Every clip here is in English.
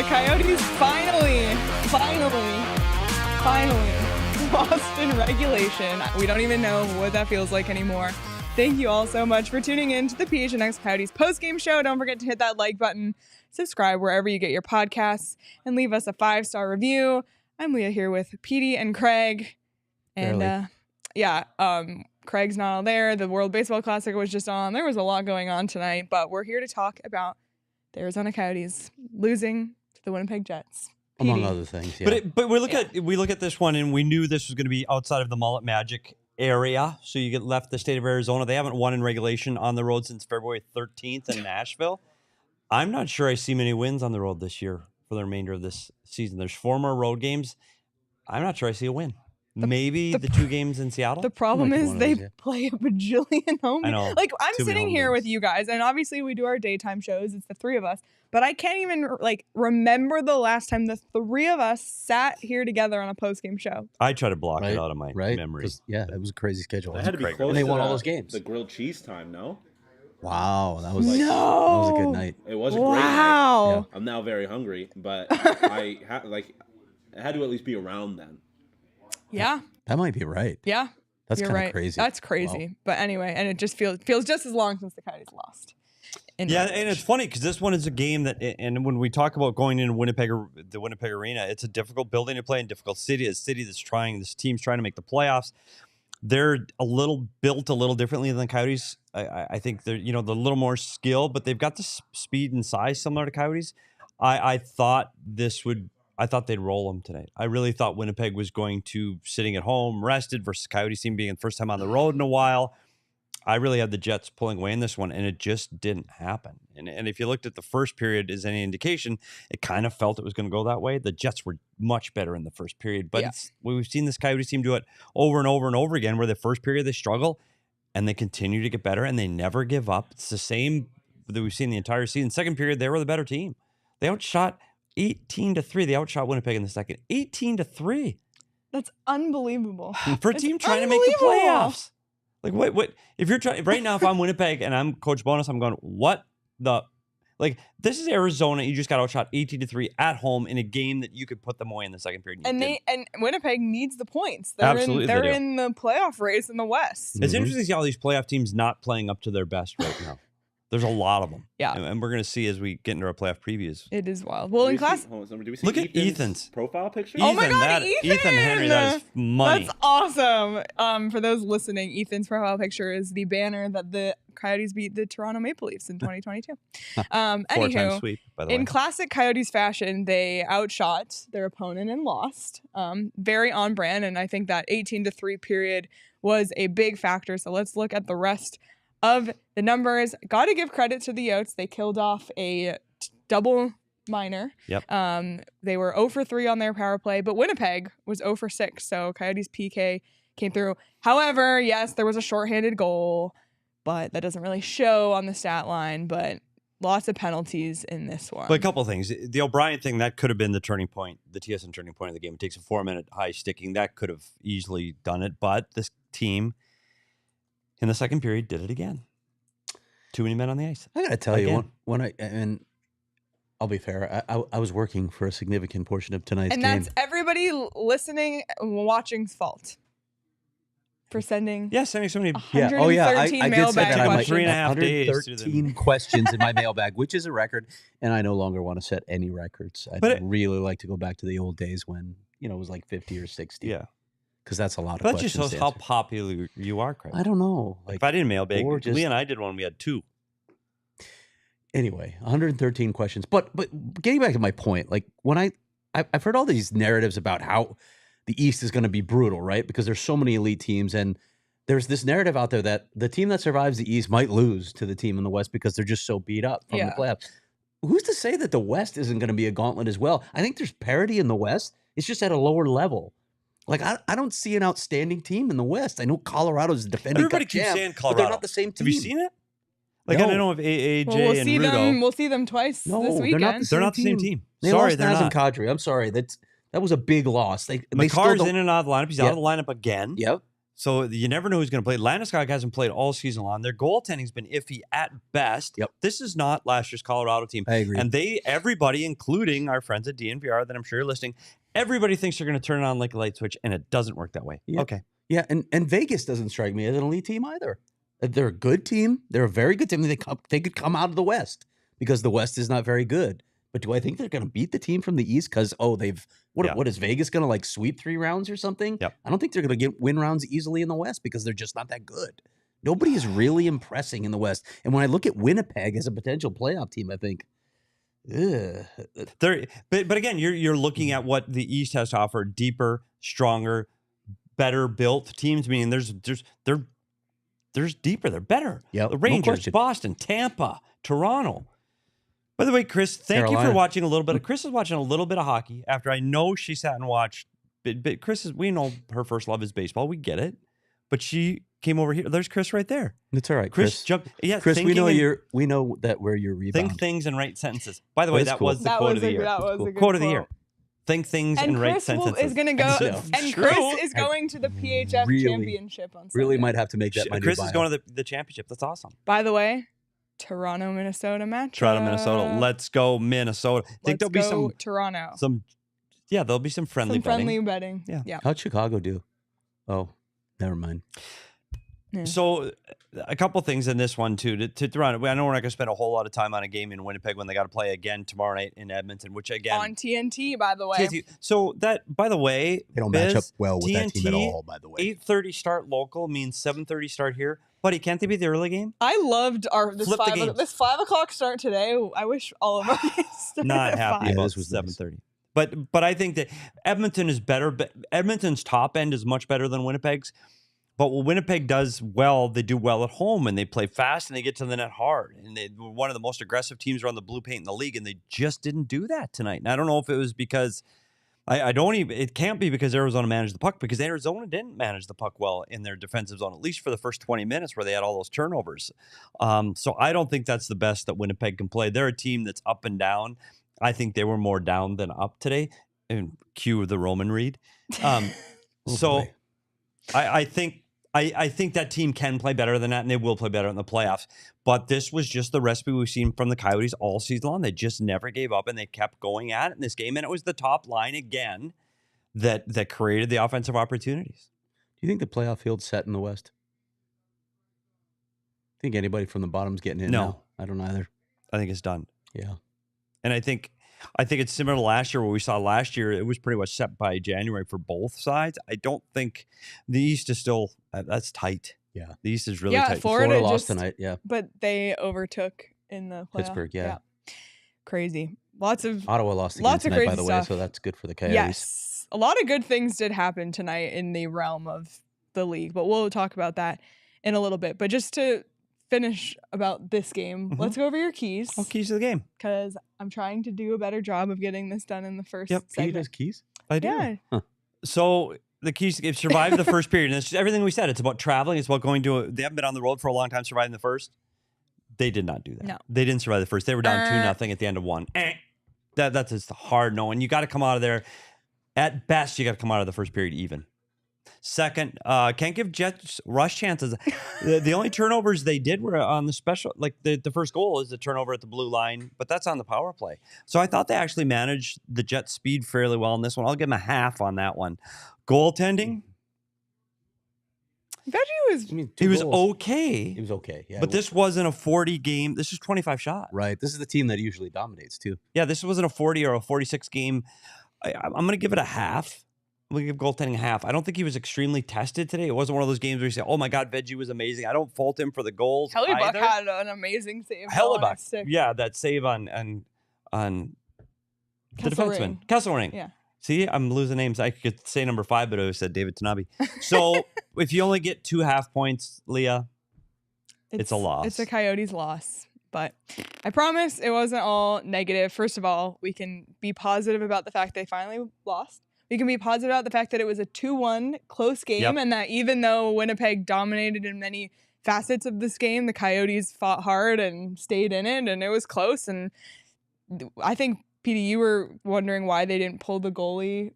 the Coyotes finally lost in regulation. We don't even know what that feels like anymore. Thank you all so much for tuning in to the PHNX Coyotes postgame show. Don't forget to hit that like button, subscribe wherever you get your podcasts, and leave us a 5-star review. I'm Leah here with Petey and Craig. And Craig's not there. The World Baseball Classic was just on. There was a lot going on tonight, but we're here to talk about the Arizona Coyotes losing to the Winnipeg Jets. Petey. Among other things, yeah. But we look at this one, and we knew this was going to be outside of the Mullet Magic area. So you get left the state of Arizona. They haven't won in regulation on the road since February 13th in Nashville. I'm not sure I see many wins on the road this year for the remainder of this season. There's 4 more road games. I'm not sure I see a win. Maybe the 2 games in Seattle. The problem is they play a bajillion home games. I know. Like, I'm sitting here with you guys, and obviously we do our daytime shows. It's the 3 of us. But I can't even, remember the last time the 3 of us sat here together on a postgame show. I try to block it out of my memory. Yeah, it was a crazy schedule. That had to be close and they to won all those games. The grilled cheese time, no? Wow, that was a good night. It was a great night. Wow. I'm now very hungry, but it had to at least be around then. Yeah. That might be right. Yeah. That's kind of crazy. That's crazy. Wow. But anyway, and it just feels just as long since the Coyotes lost. Yeah, and it's funny because this one is a game that, and when we talk about going into the Winnipeg Arena, it's a difficult building to play in, difficult city. A city this team's trying to make the playoffs. They're built a little differently than the Coyotes. I think they're a little more skill, but they've got the speed and size similar to Coyotes. I thought they'd roll them tonight. I really thought Winnipeg was going to sitting at home, rested versus Coyotes team being the first time on the road in a while. I really had the Jets pulling away in this one, and it just didn't happen. And if you looked at the first period as any indication, it kind of felt it was going to go that way. The Jets were much better in the first period, but we've seen this Coyotes team do it over and over and over again, where the first period they struggle, and they continue to get better, and they never give up. It's the same that we've seen the entire season. Second period, they were the better team. They outshot 18-3. They outshot Winnipeg in the second. 18-3. That's unbelievable. For a team trying to make the playoffs. Like, what? If you're trying right now, if I'm Winnipeg and I'm Coach Bonus, I'm going, what the? Like, this is Arizona. You just got outshot 18-3 at home in a game that you could put them away in the second period. And Winnipeg needs the points. Absolutely, they're in the playoff race in the West. It's interesting to see all these playoff teams not playing up to their best right now. There's a lot of them. Yeah. And we're going to see as we get into our playoff previews. It is wild. Well, in class... Look at Ethan's profile picture. Oh my God, Ethan Henry, that is money. That's awesome. For those listening, Ethan's profile picture is the banner that the Coyotes beat the Toronto Maple Leafs in 2022. 4-time sweep, by the way. In classic Coyotes fashion, they outshot their opponent and lost. Very on brand, and I think that 18-3 period was a big factor. So let's look at the rest of the numbers. Got to give credit to the Yotes. They killed off a double minor. Yep. They were 0 for 3 on their power play, but Winnipeg was 0 for 6. So Coyotes PK came through. However, yes, there was a shorthanded goal, but that doesn't really show on the stat line. But lots of penalties in this one. But a couple of things. The O'Brien thing, that could have been the turning point, the TSN turning point of the game. It takes a 4-minute high sticking. That could have easily done it. But this team in the second period did it again. Too many men on the ice. I got to tell you, and I'll be fair, I was working for a significant portion of tonight's game. And that's everybody listening and watching's fault for sending sending so many 113 I did say that. questions. 3.5 days. 113 questions in my mailbag, which is a record, and I no longer want to set any records. I'd really like to go back to the old days when, it was like 50 or 60. Yeah. Because that's a lot of questions. questions. That just shows how popular you are, Craig. I don't know. If I didn't mailbag, Leah and I did one, we had 2. Anyway, 113 questions. But getting back to my point, like when I've heard all these narratives about how the East is going to be brutal, right? Because there's so many elite teams, and there's this narrative out there that the team that survives the East might lose to the team in the West because they're just so beat up from the playoffs. Who's to say that the West isn't going to be a gauntlet as well? I think there's parity in the West. It's just at a lower level. Like, I don't see an outstanding team in the West. I know Colorado's defending Everybody Cup keeps champ, saying Colorado. but they're not the same team. Have you seen it? Like, No. I don't know if AJ we'll see and Rudo. We'll see them twice this they're weekend. not the They're not the same team. They Sorry, lost they're Naz not. and Kadri. I'm sorry. That was a big loss. They still McCarr's don't... in and out of the lineup. He's out of the lineup again. Yep. So you never know who's going to play. Landeskog hasn't played all season long. Their goaltending's been iffy at best. Yep. This is not last year's Colorado team. I agree. And everybody, including our friends at DNVR that I'm sure you're listening, everybody thinks they're going to turn it on like a light switch, and it doesn't work that way. Yeah. Okay. Yeah, and Vegas doesn't strike me as an elite team either. They're a good team. They're a very good team. They could come out of the West because the West is not very good. But do I think they're going to beat the team from the East? Because what is Vegas going to like sweep 3 rounds or something? Yep. I don't think they're going to win rounds easily in the West because they're just not that good. Nobody is really impressing in the West. And when I look at Winnipeg as a potential playoff team, I think, ugh. But again, you're looking at what the East has to offer: deeper, stronger, better built teams. Meaning there's deeper, they're better. Yeah, the Rangers, Boston, Tampa, Toronto. By the way, Chris, thank you for watching a little bit. Chris is watching a little bit of hockey after I know she sat and watched. But we know her first love is baseball. We get it. But she came over here. There's Chris right there. It's all right, Chris. Jumped. Yeah, Chris, we know that where you're rebound. Think things and write sentences. By the way, that cool. was the quote of the year. That was a good quote of the year. Think things and write sentences. Is going to go, and True. Chris is going to the PHF championship on Sunday. Really might have to make that my new Chris bio. is going to the championship. That's awesome. By the way, Toronto, Minnesota match. Toronto, Minnesota. Let's go, Minnesota. I think there'll be Toronto. There'll be some friendly betting. Yeah. How'd Chicago do? Oh, never mind. Yeah. So a couple things in this one too. To Toronto, I know we're not going to spend a whole lot of time on a game in Winnipeg when they got to play again tomorrow night in Edmonton, which again on TNT, by the way. TNT. So that, by the way, they don't match up well with that team at all. By the way, 8:30 start local means 7:30 start here. Buddy, can't they be the early game? I loved this 5 o'clock start today. I wish all of our games started Not at happy 5. about this was 7:30. But I think that Edmonton is better. Edmonton's top end is much better than Winnipeg's. But what Winnipeg does well, they do well at home, and they play fast, and they get to the net hard. And they were one of the most aggressive teams around the blue paint in the league, and they just didn't do that tonight. And I don't know if it was because it can't be because Arizona managed the puck, because Arizona didn't manage the puck well in their defensive zone, at least for the first 20 minutes where they had all those turnovers. So I don't think that's the best that Winnipeg can play. They're a team that's up and down. I think they were more down than up today. And cue the Roman read. boy. I think that team can play better than that, and they will play better in the playoffs. But this was just the recipe we've seen from the Coyotes all season long. They just never gave up, and they kept going at it in this game. And it was the top line again that created the offensive opportunities. Do you think the playoff field's set in the West? Think anybody from the bottom's getting in? No. Now? I don't either. I think it's done. Yeah. And I think it's similar to last year. What we saw last year, it was pretty much set by January for both sides. I don't think the East is still that's tight. Yeah, the East is really tight. Florida lost tonight. Yeah, but they overtook in the playoff. Pittsburgh. Yeah, crazy. Ottawa lost again tonight, by the way, so that's good for the Coyotes. Yes, a lot of good things did happen tonight in the realm of the league, but we'll talk about that in a little bit. But just to finish about this game, let's go over your keys. Oh, keys to the game. Because I'm trying to do a better job of getting this done in the first segment. Petey does keys? I do. Yeah. Huh. So the keys to survive the first period. And it's everything we said. It's about traveling. It's about going they haven't been on the road for a long time, surviving the first. They did not do that. No. They didn't survive the first. They were down 2-0 at the end of one. That's just hard no. And you got to come out of there. At best, you got to come out of the first period even. Second, can't give Jets rush chances. The only turnovers they did were on the special, like the first goal is the turnover at the blue line, but that's on the power play. So I thought they actually managed the Jets' speed fairly well in this one. I'll give them a half on that one. Goaltending. He was okay. He was okay, yeah. But this wasn't a 40 game. This is 25 shot. Right. This is the team that usually dominates too. Yeah, this wasn't a 40 or a 46 game. I'm going to give it a half. We give goaltending a half. I don't think he was extremely tested today. It wasn't one of those games where you say, "Oh my God, Veggie was amazing." I don't fault him for the goals. Hellebuck had an amazing save. Hellebuck, yeah, that save on the defenseman, Kesselring. Yeah. See, I'm losing names. I could say number 5, but I said David Tanabe. So if you only get 2 half points, Leah, it's a loss. It's a Coyotes loss. But I promise it wasn't all negative. First of all, we can be positive about the fact they finally lost. We can be positive about the fact that it was a 2-1 close game, and that even though Winnipeg dominated in many facets of this game, the Coyotes fought hard and stayed in it, and it was close. And I think, Petey, you were wondering why they didn't pull the goalie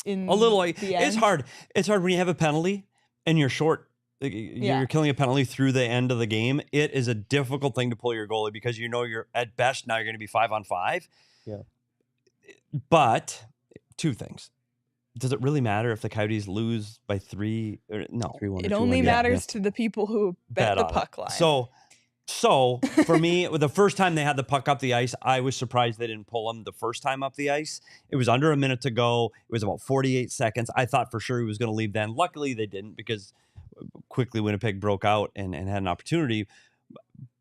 in a little. the end. It's hard. It's hard when you have a penalty and you're short. You're killing a penalty through the end of the game. It is a difficult thing to pull your goalie because you're at best now you're going to be 5-on-5. Yeah. But two things. Does it really matter if the Coyotes lose by 3? No. 3-1 It or 2-1, only matters to the people who bet the on puck it. line. So for me, the first time they had the puck up the ice, I was surprised they didn't pull him the first time up the ice. It was under a minute to go. It was about 48 seconds. I thought for sure he was going to leave then. Luckily, they didn't because quickly Winnipeg broke out and had an opportunity.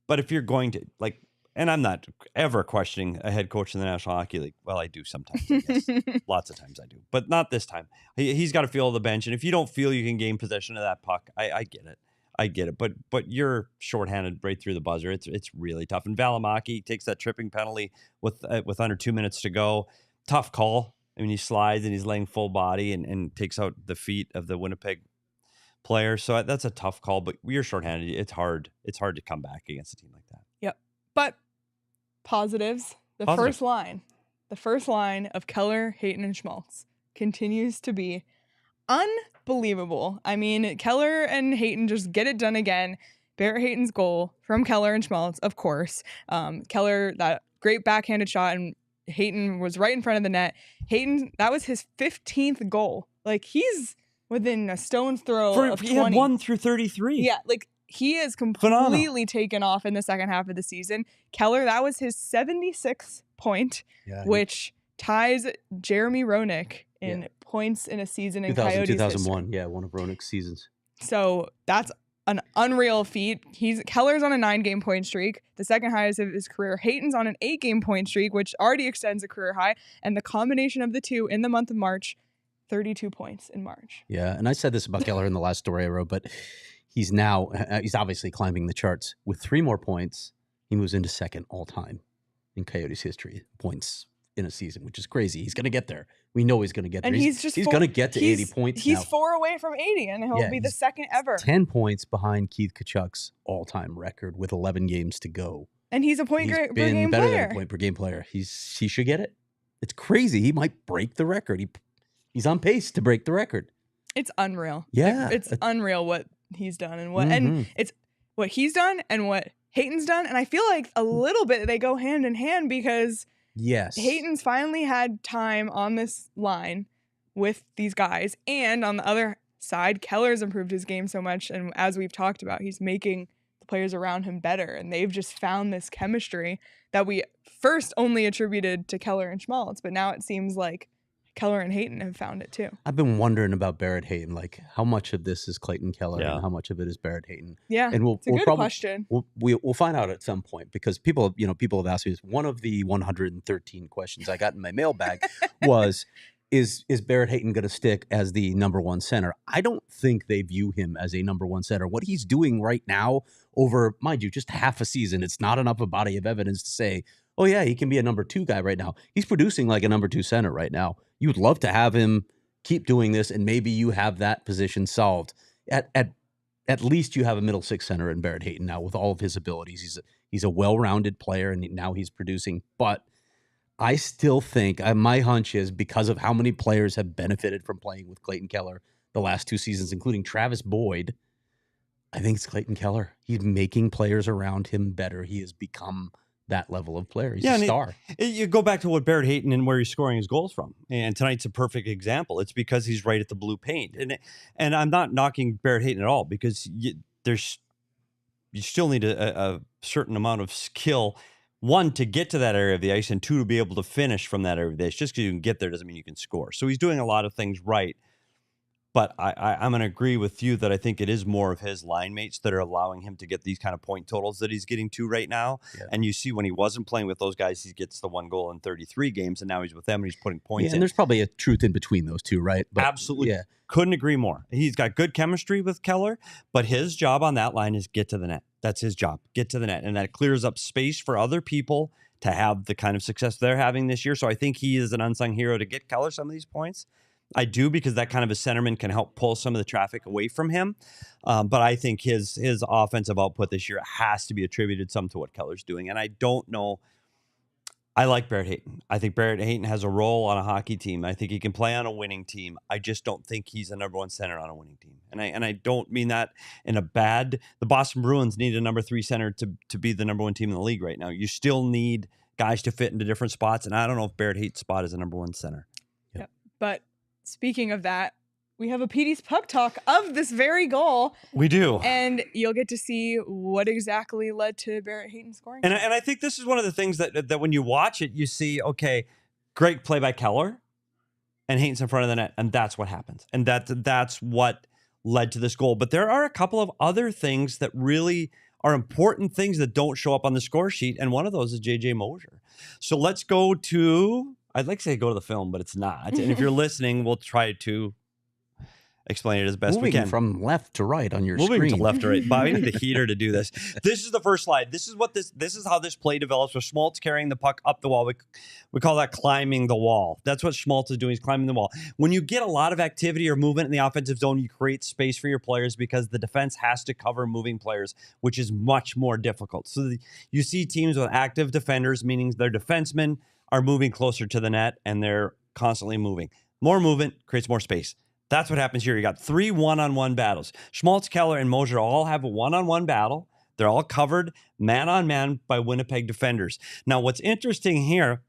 But if you're going to, like, and I'm not ever questioning a head coach in the National Hockey League. Well, I do sometimes, I guess. Lots of times I do. But not this time. He's got to feel the bench. And if you don't feel you can gain possession of that puck, I get it. I get it. But you're shorthanded right through the buzzer. It's really tough. And Vejmelka takes that tripping penalty with under 2 minutes to go. Tough call. I mean, he slides and he's laying full body and takes out the feet of the Winnipeg player. So that's a tough call, but you're shorthanded. It's hard to come back against a team like that. Yep. But positives. The first line of Keller, Hayton, and Schmaltz continues to be unbelievable. I mean, Keller and Hayton just get it done again. Barrett Hayton's goal from Keller and Schmaltz, of course. Keller, that great backhanded shot, and Hayton was right in front of the net. Hayton, that was his 15th goal. Like, he's within a stone's throw of 20. He had 1 through 33. Yeah, like, he is completely taken off in the second half of the season. Keller, that was his 76th point, which ties Jeremy Roenick in points in a season in Coyotes 2001, history. one of Roenick's seasons. So that's an unreal feat. Keller's on a 9-game point streak, the second highest of his career. Hayton's on an 8-game point streak, which already extends a career high. And the combination of the two in the month of March, 32 points in March. Yeah, and I said this about Keller in the last story I wrote, but he's obviously climbing the charts. With 3 more points, he moves into second all-time in Coyotes history, points in a season, which is crazy. He's going to get there. We know he's going to get there. And he's going to get to 80 points He's now. 4 away from 80, and he'll be the second ever. 10 points behind Keith Tkachuk's all-time record with 11 games to go. And he's a point per game better player. than a point per game player. He should get it. It's crazy. He might break the record. He's on pace to break the record. It's unreal. Yeah. It's unreal what he's done and it's what he's done and what Hayton's done. And I feel like a little bit they go hand in hand because Hayton's finally had time on this line with these guys. And on the other side, Keller's improved his game so much. And as we've talked about, he's making the players around him better. And they've just found this chemistry that we first only attributed to Keller and Schmaltz. But now it seems like Keller and Hayton have found it too. I've been wondering about Barrett Hayton, like how much of this is Clayton Keller and how much of it is Barrett Hayton. Yeah, and it's a good question. We'll find out at some point because people have asked me this. One of the 113 questions I got in my mailbag was, is Barrett Hayton going to stick as the number 1 center? I don't think they view him as a number 1 center. What he's doing right now over, mind you, just half a season, it's not enough a body of evidence to say, oh yeah, he can be a number 2 guy right now. He's producing like a number 2 center right now. You would love to have him keep doing this, and maybe you have that position solved. At least you have a middle 6 center in Barrett Hayton now with all of his abilities. He's a well-rounded player, and now he's producing. But I still think, my hunch is because of how many players have benefited from playing with Clayton Keller the last 2 seasons, including Travis Boyd, I think it's Clayton Keller. He's making players around him better. He has become that level of player. He's a star. You go back to what Barrett Hayton and where he's scoring his goals from. And tonight's a perfect example. It's because he's right at the blue paint. And I'm not knocking Barrett Hayton at all because you still need a certain amount of skill, 1, to get to that area of the ice, and 2, to be able to finish from that area of the ice. Just because you can get there doesn't mean you can score. So he's doing a lot of things right. But I'm going to agree with you that I think it is more of his line mates that are allowing him to get these kind of point totals that he's getting to right now. Yeah. And you see when he wasn't playing with those guys, he gets the 1 goal in 33 games, and now he's with them and he's putting points in. And there's probably a truth in between those two, right? But absolutely. Yeah. Couldn't agree more. He's got good chemistry with Keller, but his job on that line is get to the net. That's his job. Get to the net. And that clears up space for other people to have the kind of success they're having this year. So I think he is an unsung hero to get Keller some of these points. I do, because that kind of a centerman can help pull some of the traffic away from him. But I think his offensive output this year has to be attributed some to what Keller's doing. And I don't know I like Barrett Hayton. I think Barrett Hayton has a role on a hockey team. I think he can play on a winning team. I just don't think he's a number one center on a winning team. And I don't mean that in a bad. The Boston Bruins need a number 3 center to be the number 1 team in the league right now. You still need guys to fit into different spots, and I don't know if Barrett Hayton's spot is a number 1 center. Yep. But speaking of that, we have a Petey's Puck Talk of this very goal. We do. And you'll get to see what exactly led to Barrett Hayton scoring. And I think this is one of the things that when you watch it, you see, okay, great play by Keller, and Hayton's in front of the net, and that's what happens. And that's what led to this goal. But there are a couple of other things that really are important things that don't show up on the score sheet, and one of those is J.J. Mosier. So let's go to, I'd like to say go to the film, but it's not. And if you're listening, we'll try to explain it as best we can. Moving from left to right on your Moving screen. to left to right. Bob, I need the heater to do this. This is the first slide. This is how this play develops with Schmaltz carrying the puck up the wall. We call that climbing the wall. That's what Schmaltz is doing, is climbing the wall. When you get a lot of activity or movement in the offensive zone, you create space for your players because the defense has to cover moving players, which is much more difficult. So you see teams with active defenders, meaning their defensemen are moving closer to the net and they're constantly moving. More movement creates more space. That's what happens here. You got 3 one-on-one battles. Schmaltz, Keller, and Mosier all have a one-on-one battle. They're all covered man-on-man by Winnipeg defenders. Now, what's interesting here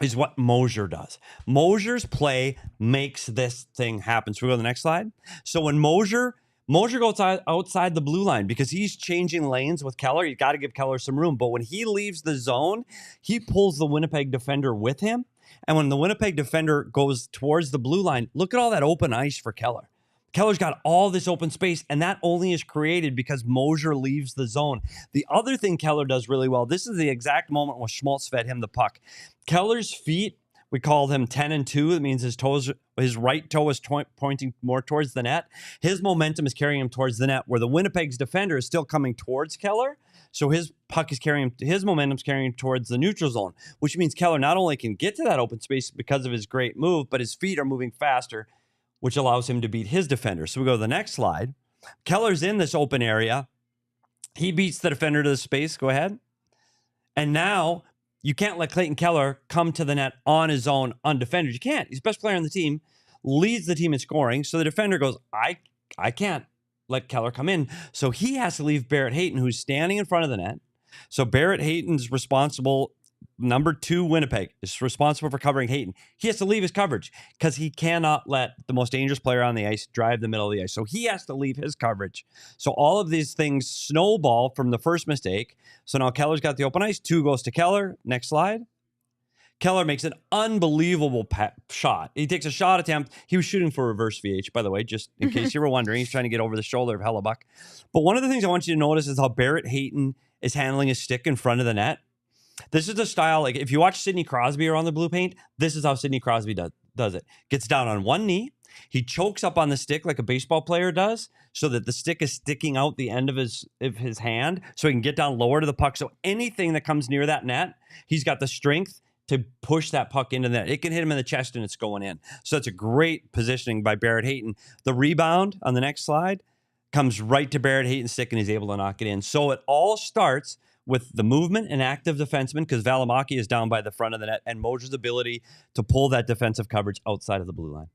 is what Mosier does. Mosier's play makes this thing happen. So we go to the next slide. So when Mosier goes outside the blue line because he's changing lanes with Keller, you got to give Keller some room. But when he leaves the zone, he pulls the Winnipeg defender with him. And when the Winnipeg defender goes towards the blue line, look at all that open ice for Keller. Keller's got all this open space, and that only is created because Mosier leaves the zone. The other thing Keller does really well, this is the exact moment when Schmaltz fed him the puck. Keller's feet, we call them 10 and 2. That means his right toe is pointing more towards the net. His momentum is carrying him towards the net, where the Winnipeg's defender is still coming towards Keller. So his puck is his momentum's carrying him towards the neutral zone, which means Keller not only can get to that open space because of his great move, but his feet are moving faster, which allows him to beat his defender. So we go to the next slide. Keller's in this open area. He beats the defender to the space. Go ahead. And now you can't let Clayton Keller come to the net on his own undefended. You can't. He's the best player on the team, leads the team in scoring. So the defender goes, I can't let Keller come in. So he has to leave Barrett Hayton, who's standing in front of the net. So Barrett Hayton's responsible. Number 2, Winnipeg is responsible for covering Hayton. He has to leave his coverage because he cannot let the most dangerous player on the ice drive the middle of the ice. So he has to leave his coverage. So all of these things snowball from the first mistake. So now Keller's got the open ice. 2 goes to Keller. Next slide. Keller makes an unbelievable shot. He takes a shot attempt. He was shooting for reverse VH, by the way, just in case you were wondering. He's trying to get over the shoulder of Hellebuck. But one of the things I want you to notice is how Barrett Hayton is handling his stick in front of the net. This is the style, like if you watch Sidney Crosby around the blue paint, this is how Sidney Crosby does it. Gets down on one knee. He chokes up on the stick like a baseball player does so that the stick is sticking out the end of his hand so he can get down lower to the puck. So anything that comes near that net, he's got the strength to push that puck into the net. It can hit him in the chest and it's going in. So that's a great positioning by Barrett Hayton. The rebound on the next slide comes right to Barrett Hayton's stick and he's able to knock it in. So it all starts with the movement and active defenseman because Vejmelka is down by the front of the net and Mosier's ability to pull that defensive coverage outside of the blue line.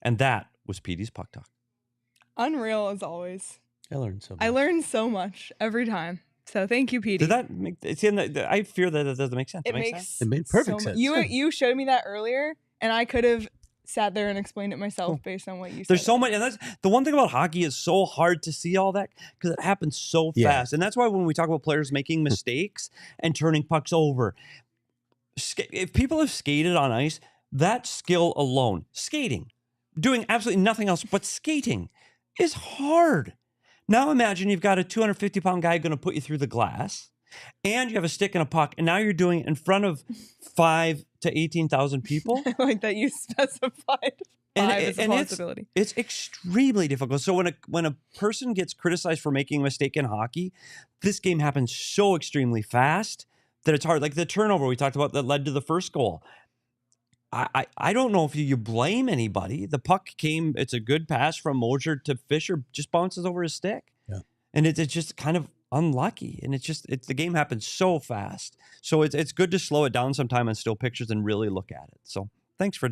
And that was Petey's Puck Talk. Unreal as always. I learn so much every time. So thank you, Petey. Did that make it's in the, I fear that it doesn't make sense. It makes It made perfect sense. You showed me that earlier, and I could have sat there and explained it myself based on what you said. There's so much, and that's the one thing about hockey is so hard to see all that because it happens so fast. And that's why when we talk about players making mistakes and turning pucks over, if people have skated on ice, that skill alone, skating, doing absolutely nothing else but skating, is hard. Now imagine you've got a 250-pound guy going to put you through the glass, and you have a stick and a puck, and now you're doing it in front of 5,000 to 18,000 people. I like that you specified 5 as a possibility. It's extremely difficult. So when a person gets criticized for making a mistake in hockey, this game happens so extremely fast that it's hard. Like the turnover we talked about that led to the first goal. I don't know if you blame anybody. The puck it's a good pass from Mosier to Fisher, just bounces over his stick. Yeah. And it's just kind of unlucky, and it's the game happens so fast. So it's good to slow it down sometime and still pictures and really look at it. So thanks for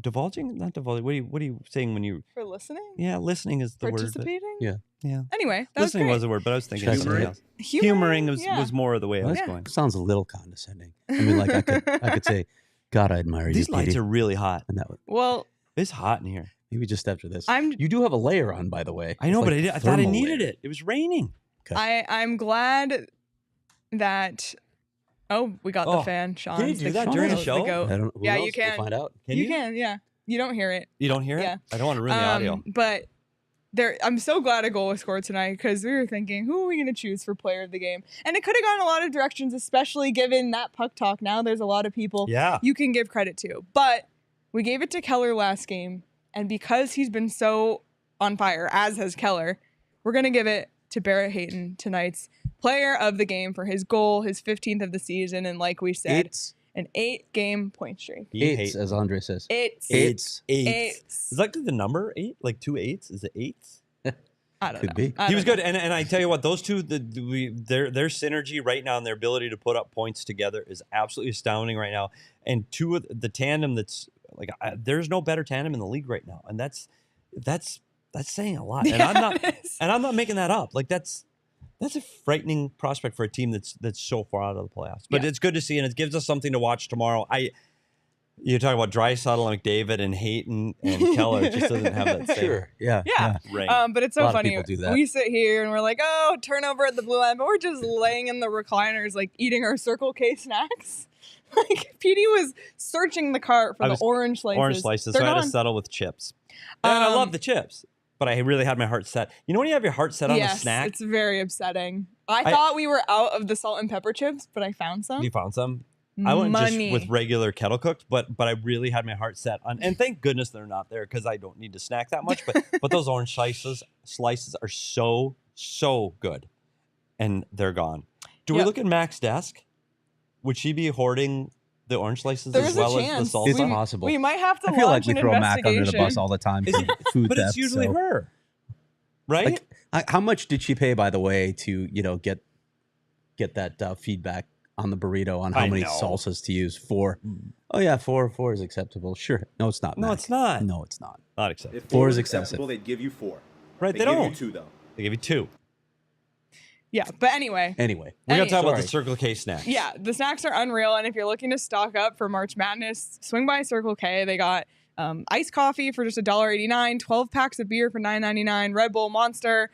divulging, not divulging. What are you saying when you For listening? Yeah, listening is the word. Participating? Yeah. Yeah. Anyway, that Listening was was the word, but I was thinking of something else. Humoring was more of the way I was going. Sounds a little condescending. I mean, like I could say, God, I admire you. These lights Petey. are really hot. And that would, Well, It's hot in here. maybe just after this. I'm- You do have a layer on, by the way. I know, It's but like I thought I thermal needed layer. it. It was raining. I'm glad that. Oh, we got the Oh, fan, Sean. can you do that during the show? I don't. Who Yeah, knows? you can. We'll find out. You can, yeah. You don't hear it. You don't hear it? Yeah. I don't want to ruin the audio. But I'm so glad a goal was scored tonight because we were thinking, who are we going to choose for player of the game? And it could have gone a lot of directions, especially given that puck talk. Now there's a lot of people you can give credit to. But we gave it to Keller last game. And because he's been so on fire, as has Keller, we're going to give it to Barrett Hayton, tonight's player of the game, for his goal, his 15th of the season. And like we said, an 8-game point streak. Eights, as Andre says. Eights. Is that the number 8? Like 2 8s? Is it 8s? I don't Could know. be. I He was don't good, and I tell you what, those two, their synergy right now and their ability to put up points together is absolutely astounding right now. And two of the tandem that's like, there's no better tandem in the league right now, and that's saying a lot. And Yeah, I'm not making that up. Like that's a frightening prospect for a team that's so far out of the playoffs. But it's good to see, and it gives us something to watch tomorrow. You talk about Draisaitl and McDavid and Hayton and Keller. It just doesn't have that same Sure. Yeah. ring. But it's A so lot of funny. people do that. We sit here and we're like, oh, turnover at the blue line, but we're just laying in the recliners, like eating our Circle K snacks. Like Petey was searching the cart for the orange slices. Orange slices, They're so I had to gone. settle with chips. And I love the chips, but I really had my heart set. You know when you have your heart set on a snack? It's very upsetting. I thought we were out of the salt and pepper chips, but I found some. You found some? I went just with regular kettle cooked, but I really had my heart set on, and thank goodness they're not there because I don't need to snack that much. But those orange slices are so good, and they're gone. Do we look at Mac's desk? Would she be hoarding the orange slices There's as well a as chance. the salsa? It's possible. We might have to I feel like launch we an throw Mac under the bus investigation. all the time for food But theft. it's usually so. her, right? Like, how much did she pay, by the way, to get that feedback on the burrito on how many salsas to use? 4. Oh yeah, 4 is acceptable. Sure. No, it's not. No, Mac. it's not. No, it's not. Not acceptable. If 4 is was excessive. acceptable, they'd give you 4. Right? They They give don't. you 2 though. They give you 2. Yeah, but anyway. Anyway, We got to talk about Sorry. the Circle K snacks. Yeah, the snacks are unreal, and if you're looking to stock up for March Madness, swing by Circle K. They got iced coffee for just $1.89, 12 packs of beer for $9.99, Red Bull, Monster,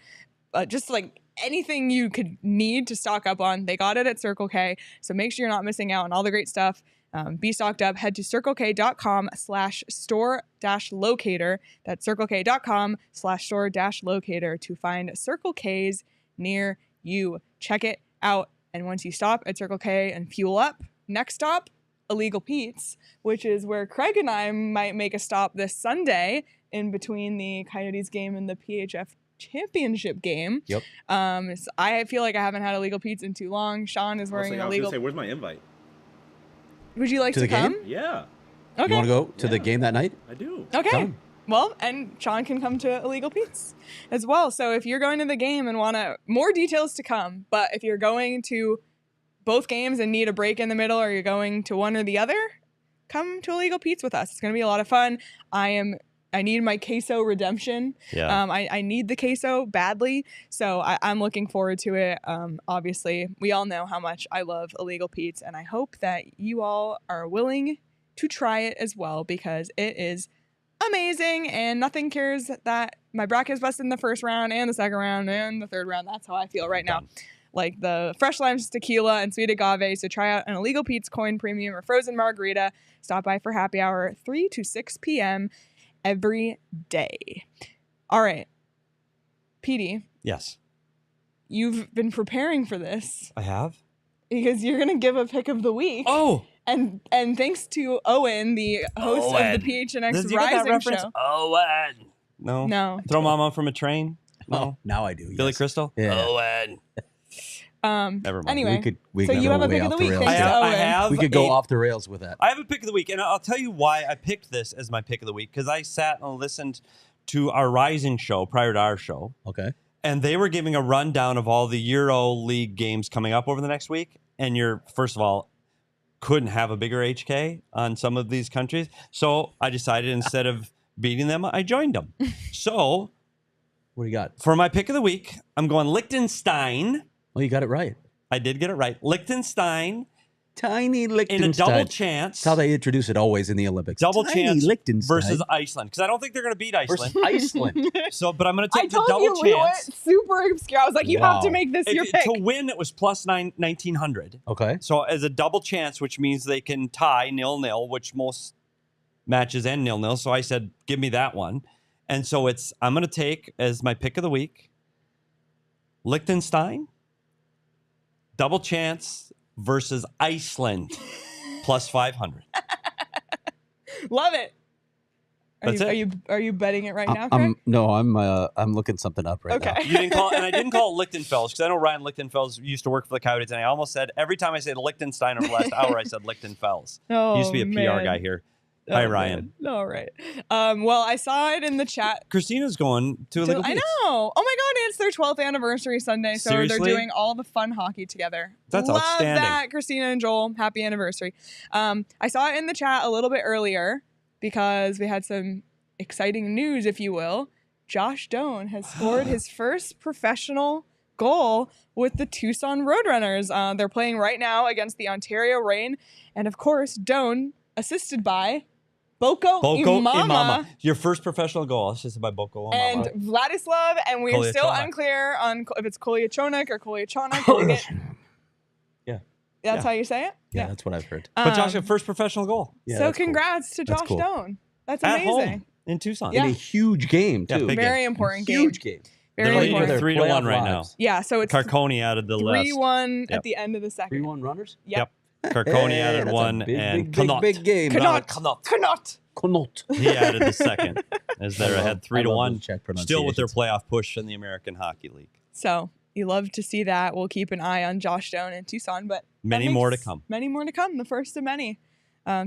just like anything you could need to stock up on. They got it at Circle K, so make sure you're not missing out on all the great stuff. Be stocked up. Head to circlek.com/store-locator. That's circlek.com/store-locator to find Circle K's near you. Check it out. And once you stop at Circle K and fuel up, next stop, Illegal Pete's, which is where Craig and I might make a stop this Sunday in between the Coyotes game and the PHF championship game. Yep. So I feel like I haven't had Illegal Pete's in too long. Sean is wearing an I was illegal. gonna say, where's my invite? Would you like To to the game? come? Yeah, Okay. you want to go to the game that night? I do. Okay. Come. Well, and Sean can come to Illegal Pete's as well. So if you're going to the game and want more details to come, but if you're going to both games and need a break in the middle, or you're going to one or the other, come to Illegal Pete's with us. It's going to be a lot of fun. I need my queso redemption. Yeah. I need the queso badly, so I'm looking forward to it. Obviously, we all know how much I love Illegal Pete's, and I hope that you all are willing to try it as well, because it is amazing, and nothing cures that my bracket is busted in the first round and the second round and the third round. That's how I feel right now. Like the fresh limes, tequila, and sweet agave. So try out an Illegal Pete's Coin Premium or Frozen Margarita. Stop by for happy hour 3 to 6 p.m. every day. All right. Petey, Yes. you've been preparing for this I have. because you're going to give a pick of the week. Oh. And thanks to Owen, the host of the PHNX Does he get that Rising reference? show. Owen. No. No. Throw Mama from a train. Oh, No. now I do. Billy yes. Crystal. Yeah. Owen. Never Never mind. Anyway, We so could you go have a way pick of off the week. rails. Thanks to I Owen. have. We could go off the rails with that. I have a pick of the week, and I'll tell you why I picked this as my pick of the week, because I sat and listened to our Rising show prior to our show, Okay. And they were giving a rundown of all the Euro League games coming up over the next week. And you're, first of all, couldn't have a bigger HK on some of these countries. So I decided instead of beating them, I joined them. So What do you got? for my pick of the week, I'm going Liechtenstein. Well, you got it right. I did get it right. Liechtenstein Tiny Liechtenstein. in a double chance. That's how they introduce it always in the Olympics. Double Tiny chance Liechtenstein versus Iceland. Because I don't think they're going to beat Iceland. versus Iceland. So, but I'm going to I take the told double you we went chance. super obscure. I was like, you have to Wow. make this your pick. To win, it was plus 1900. Okay. So as a double chance, which means they can tie 0-0, which most matches end 0-0. So I said, give me that one. And so I'm going to take as my pick of the week, Liechtenstein, double chance versus Iceland, plus 500. Love it. That's it. Are you betting it right now, Craig? I'm looking something up right Okay. now. You didn't call, and I didn't call it Lichtenfels because I know Ryan Lichtenfels used to work for the Coyotes, and I almost said every time I said Liechtenstein over the last hour, I said Lichtenfels. Oh, He used to be a PR man. guy here. Oh, Hi, Ryan. man. All right. Well, I saw it in the chat. Christina's going to a Legal I Beats. know. Oh my God, it's their 12th anniversary Sunday, so Seriously? they're doing all the fun hockey together. That's Love outstanding. that, Christina and Joel. Happy anniversary. I saw it in the chat a little bit earlier because we had some exciting news, if you will. Josh Doan has scored his first professional goal with the Tucson Roadrunners. They're playing right now against the Ontario Reign, and of course, Doan assisted by Boko Imama. Your first professional goal. It's just by Boko Imama. And Vladislav, and we're still Kolyachonok. unclear on if it's Kolyachonok or Kolyachonok. Yeah. That's Yeah. how you say it? Yeah, that's what I've heard. But Josh, your first professional goal Yeah, so that's cool. congrats to That's Josh cool. Doan. That's at amazing. home in Tucson. Yeah. In a huge game, Yeah, too. big Very game. important game. Huge game. Very They're leading important. 3-1 Playoff right now. lives. Yeah, so it's Carconi added the list. 3-1 Yep. at the end of the second. 3-1 runners? Yep. Carconi Hey, added that's a one, big, and big, Connaught. big game. Connaught. Connaught. Connaught. Connaught. He added the second as they're ahead 3-1. Still with their pronunciations. playoff push in the American Hockey League. So you love to see that. We'll keep an eye on Josh Doan in Tucson, but Many that more to makes come. Many more to come. The first of many.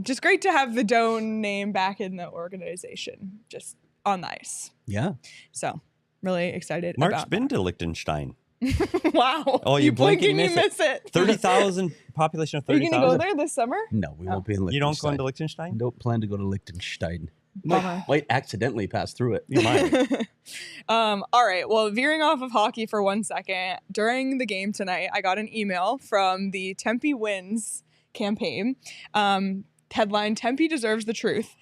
Just great to have the Doan name back in the organization, just on the ice. Yeah. So really excited Mark's about been to Liechtenstein. Wow. Oh, you blink blink and and you you miss miss it. 30,000 population of Are you 30,000. going to go there this summer? No, we won't be in Liechtenstein. You don't go into Liechtenstein? Don't plan to go to Liechtenstein. Bummer. Might accidentally pass through it. You might. All right. Well, veering off of hockey for 1 second, during the game tonight, I got an email from the Tempe Wins campaign. Headline, Tempe Deserves the Truth.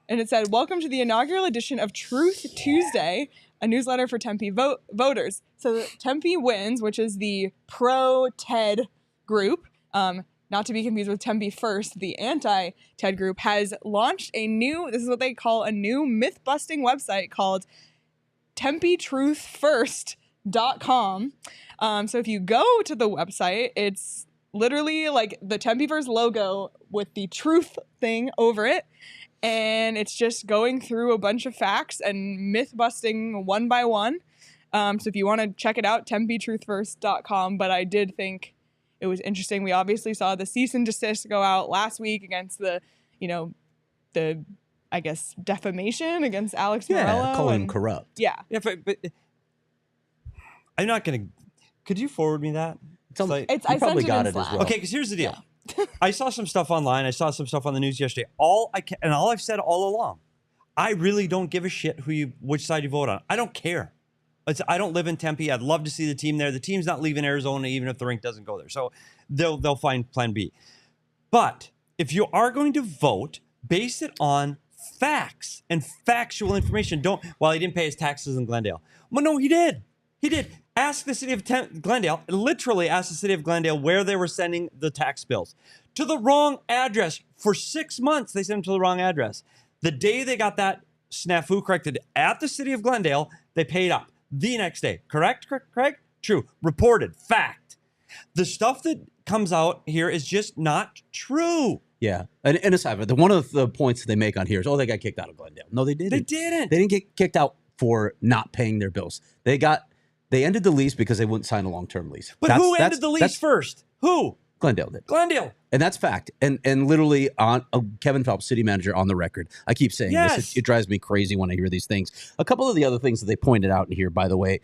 And it said, welcome to the inaugural edition of Truth Tuesday, a newsletter for Tempe voters. So Tempe Wins, which is the pro-TED group, not to be confused with Tempe First, the anti-TED group, has launched this is what they call a new myth-busting website called TempeTruthFirst.com. So if you go to the website, it's literally like the Tempe First logo with the truth thing over it. And it's just going through a bunch of facts and myth-busting one by one. So if you want to check it out, TempeTruthFirst.com. But I did think it was interesting. We obviously saw the cease and desist go out last week against the I guess, defamation against Alex Morello. Yeah, calling him corrupt. Yeah. Yeah, but I'm not going to. Could you forward me that? Tell me- It's, You I probably sent it got in it as Slack. well. Okay, because here's the deal. I saw some stuff online. I saw some stuff on the news yesterday. All I've said all along, I really don't give a shit which side you vote on. I don't care. I don't live in Tempe. I'd love to see the team there. The team's not leaving Arizona, even if the rink doesn't go there. So they'll find Plan B. But if you are going to vote, base it on facts and factual information. Well, he didn't pay his taxes in Glendale. Well, no, he did. He did. Ask the city of Glendale, literally ask the city of Glendale where they were sending the tax bills. To the wrong address. For 6 months, they sent them to the wrong address. The day they got that snafu corrected at the city of Glendale, they paid up. The next day. Correct, Craig? True. Reported. Fact. The stuff that comes out here is just not true. Yeah. And aside from that, one of the points they make on here is, they got kicked out of Glendale. No, they didn't. They didn't. They didn't get kicked out for not paying their bills. They ended the lease because they wouldn't sign a long-term lease. But who ended the lease first? Who? Glendale did. Glendale. And that's fact. And literally on Kevin Phelps, city manager, on the record. I keep saying Yes. this. It drives me crazy when I hear these things. A couple of the other things that they pointed out in here, by the way,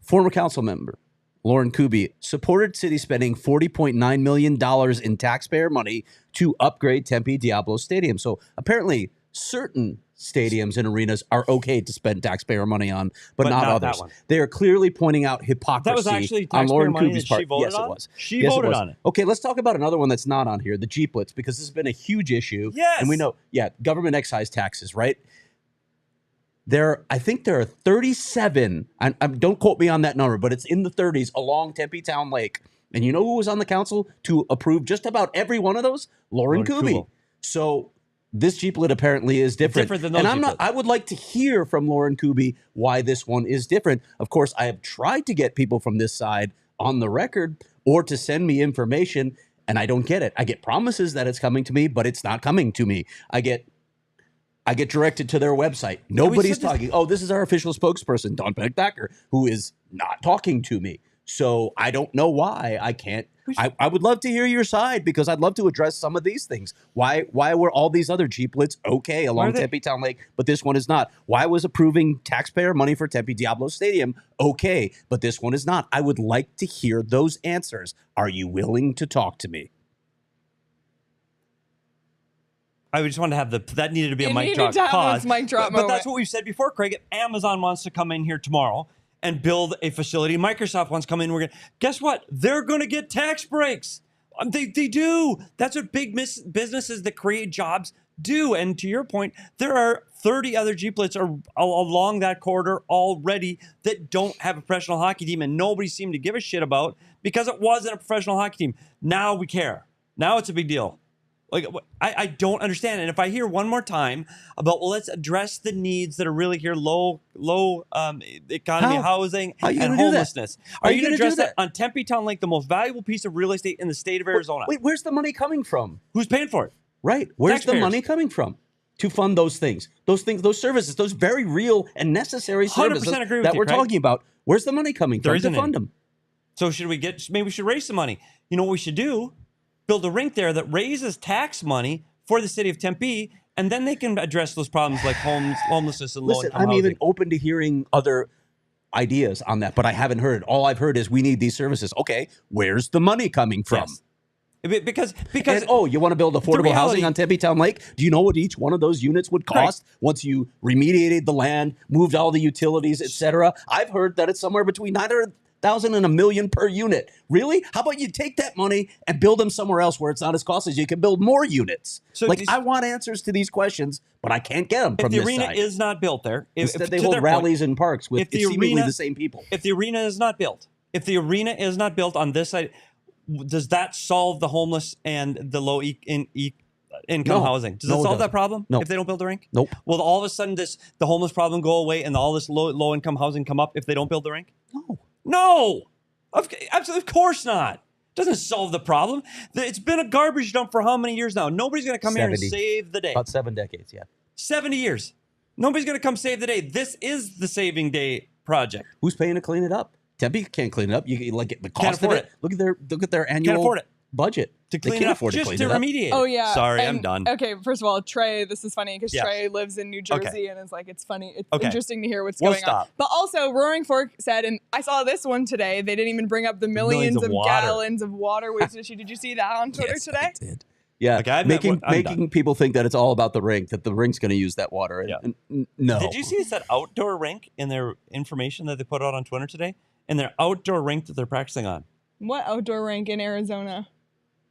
Former council member Lauren Kuby supported city spending $40.9 million in taxpayer money to upgrade Tempe Diablo Stadium. So apparently certain stadiums and arenas are okay to spend taxpayer money on, but not that others. one. They are clearly pointing out hypocrisy That was actually on taxpayer Lauren money Kuby's that part. she voted Yes, on? it was. She Yes, voted it was. on it. Okay, let's talk about another one that's not on here, the Jeeplets, because this has been a huge issue. Yes. And we know, government excise taxes, right? I think there are 37, and don't quote me on that number, but it's in the 30s along Tempe Town Lake. And you know who was on the council to approve just about every one of those? Lauren Kuby. Kubel. So this Jeeplet apparently is different. Different than those and Jeeplets. I would like to hear from Lauren Kuby why this one is different. Of course, I have tried to get people from this side on the record or to send me information, and I don't get it. I get promises that it's coming to me, but it's not coming to me. I get directed to their website. Nobody's talking. Oh, this is our official spokesperson, Don Beck-Thacker, who is not talking to me. So I don't know why I can't. I would love to hear your side because I'd love to address some of these things. Why were all these other Jeeplets okay along Tempe Town Lake, but this one is not? Why was approving taxpayer money for Tempe Diablo Stadium okay, but this one is not? I would like to hear those answers. Are you willing to talk to me? I just wanted to have that needed to be a It mic needed drop to have pause. this mic drop but that's moment. what we've said before, Craig. If Amazon wants to come in here tomorrow and build a facility, Microsoft wants to come in, guess what? They're going to get tax breaks. They do. That's what big businesses that create jobs do. And to your point, there are 30 other Jeeplets along that corridor already that don't have a professional hockey team, and nobody seemed to give a shit about because it wasn't a professional hockey team. Now we care. Now it's a big deal. Like, I don't understand. And if I hear one more time about, well, let's address the needs that are really here, low economy housing and homelessness. Are you going to address that on Tempe Town Lake, the most valuable piece of real estate in the state of Arizona? Wait, where's the money coming from? Who's paying for it? Right. Where's Taxpayers. the money coming from to fund those things, those services, those very real and necessary services 100% agree with that you, we're Craig. talking about? Where's the money coming from to fund them? So maybe we should raise some money. You know what we should do? Build a rink there that raises tax money for the city of Tempe, and then they can address those problems like homelessness and low-income I'm housing. even open to hearing other ideas on that, but I haven't heard it. All I've heard is we need these services. Okay, where's the money coming from? Yes. Because you want to build affordable housing on Tempe Town Lake? Do you know what each one of those units would cost once you remediated the land, moved all the utilities, etc.? I've heard that it's somewhere between $900,000 and $1 million per unit. Really? How about you take that money and build them somewhere else where it's not as costly? You can build more units. So I want answers to these questions, but I can't get them from this side. If the arena is not built there, instead they hold rallies in parks with seemingly the same people. If the arena is not built, on this side, does that solve the homeless and the low income housing? Does it solve that problem? No. If they don't build the rink? Nope. Will all of a sudden the homeless problem go away and all this low income housing come up if they don't build the rink? No. Absolutely, of course not. Doesn't solve the problem. It's been a garbage dump for how many years now? Nobody's going to come here and save the day. About 7 decades, yeah. 70 years. Nobody's going to come save the day. This is the saving day project. Who's paying to clean it up? Tempe can't clean it up. You like the cost afford of it. Look at their annual Can't afford it. budget To They clean can't it up, afford to just clean to it up. remediate. Oh yeah. Sorry, And- I'm done. Okay, first of all, Trey, this is funny because Yeah. Trey lives in New Jersey Okay. and it's like it's funny. It's Okay. interesting to hear what's We'll going on. stop. But also, Roaring Fork said, and I saw this one today. They didn't even bring up the millions of of water. gallons of water wasted. Did you see that on Twitter Yes, today? I did. Yeah, Okay, I'm making done. people think that it's all about the rink, that the rink's going to use that water. And, Yeah. no. Did you see this at outdoor rink in their information that they put out on Twitter today? In their outdoor rink that they're practicing on. What outdoor rink in Arizona?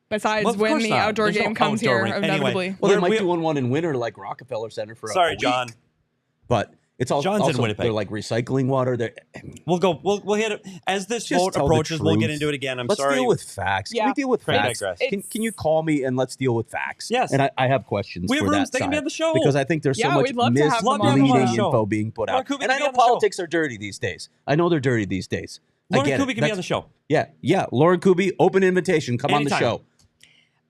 Besides Well, of when course the not. outdoor There's no game comes outdoor here, rink. Anyway, inevitably. Well, they might we- do one in winter like Rockefeller Center for a Sorry, week. John. But it's also, John's in Winnipeg. they're like recycling water. We'll hit it as this Just vote tell the approaches. We'll get truth. into it again. Let's sorry. deal with facts. Can Yeah. we deal with Craig facts? digress. Can you call me and let's deal with facts? Yes. And I have questions We have for rooms. that They can be side on the show. because I think there's so Yeah, much we'd love to have them on the misleading show. info being put Lauren out. Kuby And can I be know on the show. politics are dirty these days. I know they're dirty these days. I Lauren get it. Kuby can be on the show. Yeah. Lauren Kuby, open invitation. Come on the Anytime. show.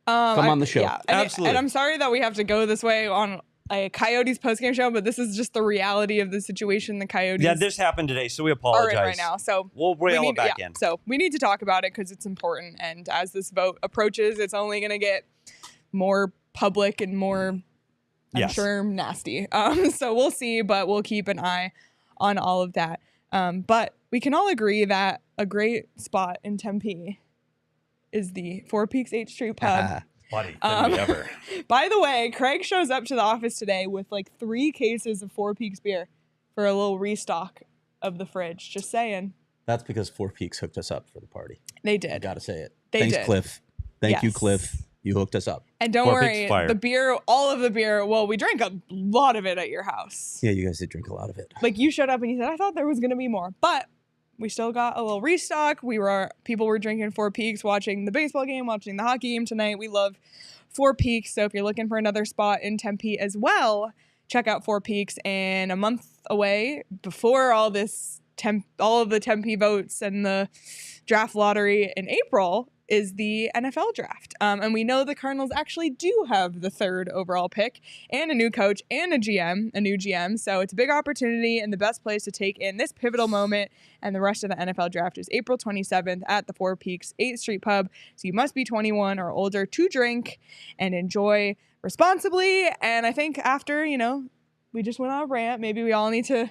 Come on the show. Yeah, and Absolutely. And I'm sorry that we have to go this way on a Coyotes postgame show, but this is just the reality of the situation the Coyotes Yeah, this happened today, so we are apologize. in right now. So We'll rail it back in. So we need to talk about it because it's important. And as this vote approaches, it's only going to get more public and more, I'm Yes. sure, nasty. So we'll see, but we'll keep an eye on all of that. But we can all agree that a great spot in Tempe is the Four Peaks 8th Street Pub. Buddy, couldn't be ever. By the way, Craig shows up to the office today with like 3 cases of Four Peaks beer for a little restock of the fridge. Just saying. That's because Four Peaks hooked us up for the party. They I did. gotta say it. They Thanks, did. Cliff. Thank you, Yes. Cliff. You hooked us up. And don't Four worry, Peaks fire. the beer, all of the beer, well, we drank a lot of it at your house. Yeah, you guys did drink a lot of it. Like you showed up and you said, I thought there was going to be more. But we still got a little restock. People were drinking Four Peaks, watching the baseball game, watching the hockey game tonight. We love Four Peaks. So if you're looking for another spot in Tempe as well, check out Four Peaks. And a month away, before all of the Tempe votes and the draft lottery in April, is the NFL draft. And we know the Cardinals actually do have the 3rd overall pick and a new coach and a new GM. So it's a big opportunity, and the best place to take in this pivotal moment and the rest of the NFL draft is April 27th at the Four Peaks 8th Street Pub. So you must be 21 or older to drink and enjoy responsibly. And I think after, we just went on a rant, maybe we all need to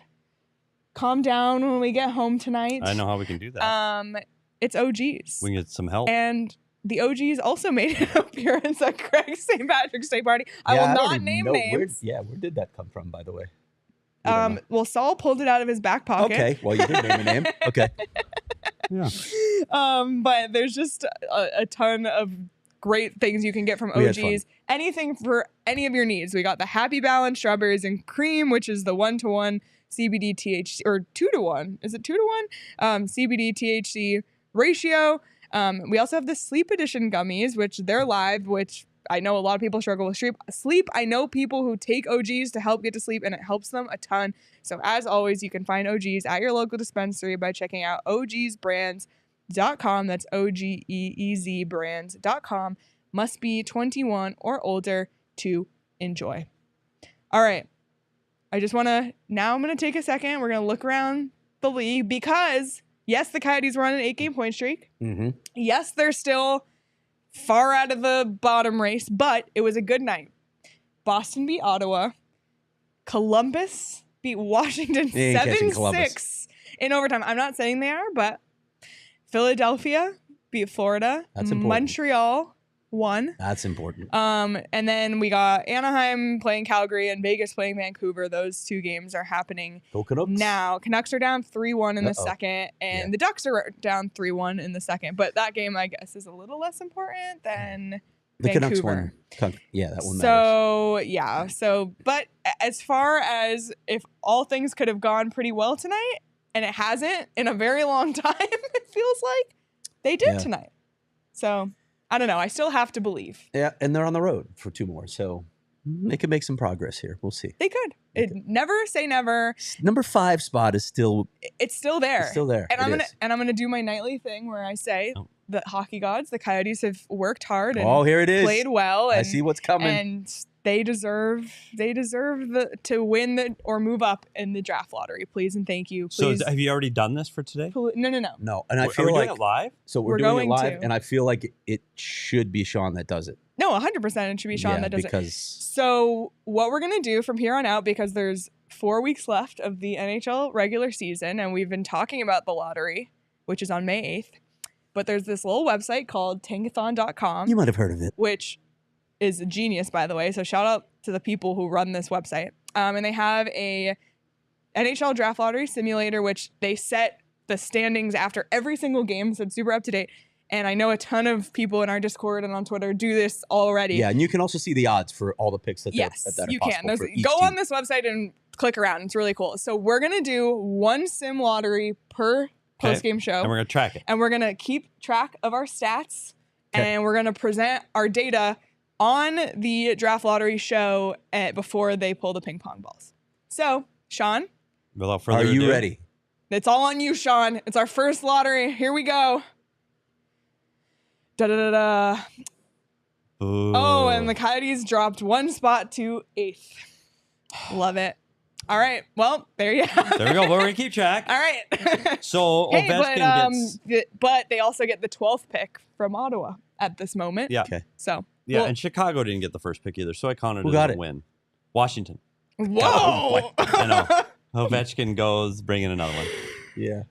calm down when we get home tonight. I know how we can do that. It's OGs. We can get some help. And the OGs also made an appearance at Craig's St. Patrick's Day party. I will not name names. Where did that come from, by the way? Well, Saul pulled it out of his back pocket. Okay, well, you did name a name. Okay. Yeah. But there's just a ton of great things you can get from We had fun. OGs. Anything for any of your needs. We got the Happy Balance strawberries and cream, which is the 1-to-1 CBD THC, or 2-to-1. Is it 2-to-1? CBD THC ratio. We also have the Sleep Edition gummies, which they're live, which I know a lot of people struggle with sleep. I know people who take OGs to help get to sleep, and it helps them a ton. So as always, you can find OGs at your local dispensary by checking out ogsbrands.com. That's OGEEZ brands.com. Must be 21 or older to enjoy. All right. I'm going to take a second. We're going to look around the league because yes, the Coyotes were on an 8-game point streak. Mm-hmm. Yes, they're still far out of the bottom race, but it was a good night. Boston beat Ottawa. Columbus beat Washington 7-6 in overtime. I'm not saying they are, but Philadelphia beat Florida. That's important. Montreal won. That's important. And then we got Anaheim playing Calgary and Vegas playing Vancouver. Those 2 games are happening Go Canucks. now. Canucks are down 3-1 in the second, and the Ducks are down 3-1 in the second. But that game, I guess, is a little less important than The Vancouver. Canucks won. Yeah, that one matters. So, yeah. But as far as if all things could have gone pretty well tonight, and it hasn't in a very long time, it feels like they did tonight. So, I don't know. I still have to believe. Yeah, and they're on the road for 2 more, so they could make some progress here. We'll see. They could. Never say never. Number 5 spot is still. It's still there. It's still there. And I'm gonna do my nightly thing where I say the hockey gods, the Coyotes have worked hard and here it is. played well. And, I see what's coming. And they deserve to win or move up in the draft lottery. Please and thank you. Please. So have you already done this for today? No. No, and I Are feel we like doing it live? So we're doing it live, and I feel like it should be Sean that does it. No, 100% it should be Sean that does because... it. So what we're going to do from here on out, because there's 4 weeks left of the NHL regular season, and we've been talking about the lottery, which is on May 8th, but there's this little website called tankathon.com. You might have heard of it. Which is a genius, by the way. So shout out to the people who run this website. And they have a NHL draft lottery simulator, which they set the standings after every single game. So it's super up to date. And I know a ton of people in our Discord and on Twitter do this already. Yeah, and you can also see the odds for all the picks that yes, that are you possible can. for each Go team. on this website and click around. It's really cool. So we're going to do 1 sim lottery per post-game show. And we're going to track it. And we're going to keep track of our stats. And we're going to present our data on the draft lottery show before they pull the ping pong balls. So, Sean. Without further ado. Are you ready? It's all on you, Sean. It's our first lottery. Here we go. Da-da-da-da. Ooh. Oh, and the Coyotes dropped 1 spot to 8th. Love it. All right. Well, there you have it. There we go. We're going to keep track. All right. So, hey, Ovechkin gets... but they also get the 12th pick from Ottawa at this moment. Yeah. Okay. So. Yeah, and Chicago didn't get the first pick either, so I counted it got as a it? win. Washington. Whoa. I know. Ovechkin goes, bring in another one. Yeah.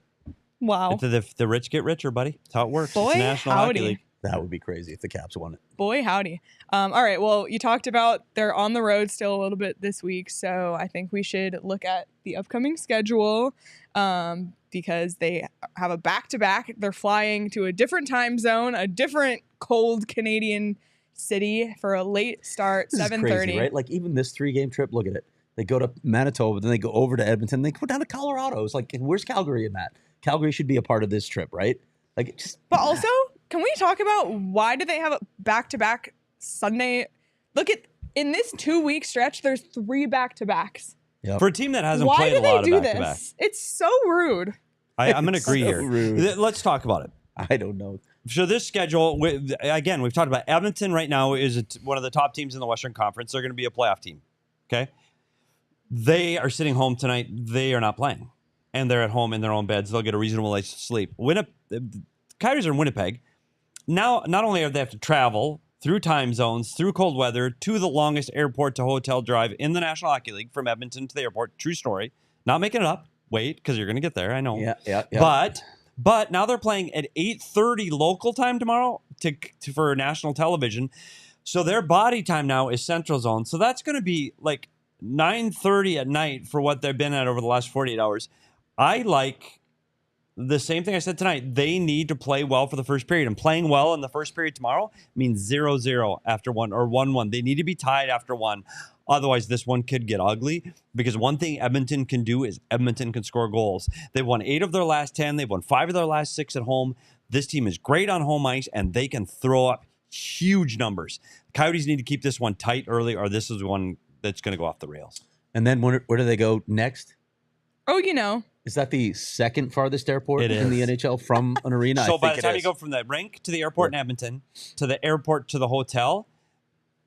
Wow. The rich get richer, buddy. That's how it works. Boy, It's the National Hockey howdy. League. That would be crazy if the Caps won it. Boy, howdy. All right. Well, you talked about they're on the road still a little bit this week. So I think we should look at the upcoming schedule because they have a back-to-back. They're flying to a different time zone, a different cold Canadian city for a late start, 7:30. Crazy, right? Like even this 3-game trip, look at it. They go to Manitoba, then they go over to Edmonton, they go down to Colorado. It's like, where's Calgary in that? Calgary should be a part of this trip, right? Like, it just. But also, can we talk about why do they have a back-to-back Sunday? Look at, in this 2-week stretch, there's 3 back-to-backs. Yep. For a team that hasn't Why played do a lot they do of back-to-back. this? It's so rude. I'm going to agree so here. rude. Let's talk about it. I don't know. So this schedule, again, we've talked about Edmonton right now is one of the top teams in the Western Conference. They're going to be a playoff team. Okay. They are sitting home tonight. They are not playing. And they're at home in their own beds. They'll get a reasonable night's sleep. Coyotes are in Winnipeg. Now, not only have they have to travel through time zones, through cold weather, to the longest airport to hotel drive in the National Hockey League from Edmonton to the airport. True story. Not making it up. Wait, because you're going to get there. I know. Yeah. But now they're playing at 8:30 local time tomorrow for national television. So their body time now is Central Zone. So that's going to be like 9:30 at night for what they've been at over the last 48 hours. I like the same thing I said tonight. They need to play well for the first period. And playing well in the first period tomorrow means 0-0 after 1 or 1-1. They need to be tied after 1. Otherwise, this one could get ugly because one thing Edmonton can do is Edmonton can score goals. They've won 8 of their last 10. They've won 5 of their last 6 at home. This team is great on home ice, and they can throw up huge numbers. The Coyotes need to keep this one tight early, or this is one that's going to go off the rails. And then where do they go next? Oh, you know. Is that the second farthest airport It in the is. NHL from an arena? So I by think the time it you is. go from the rink to the airport in Edmonton to the airport to the hotel,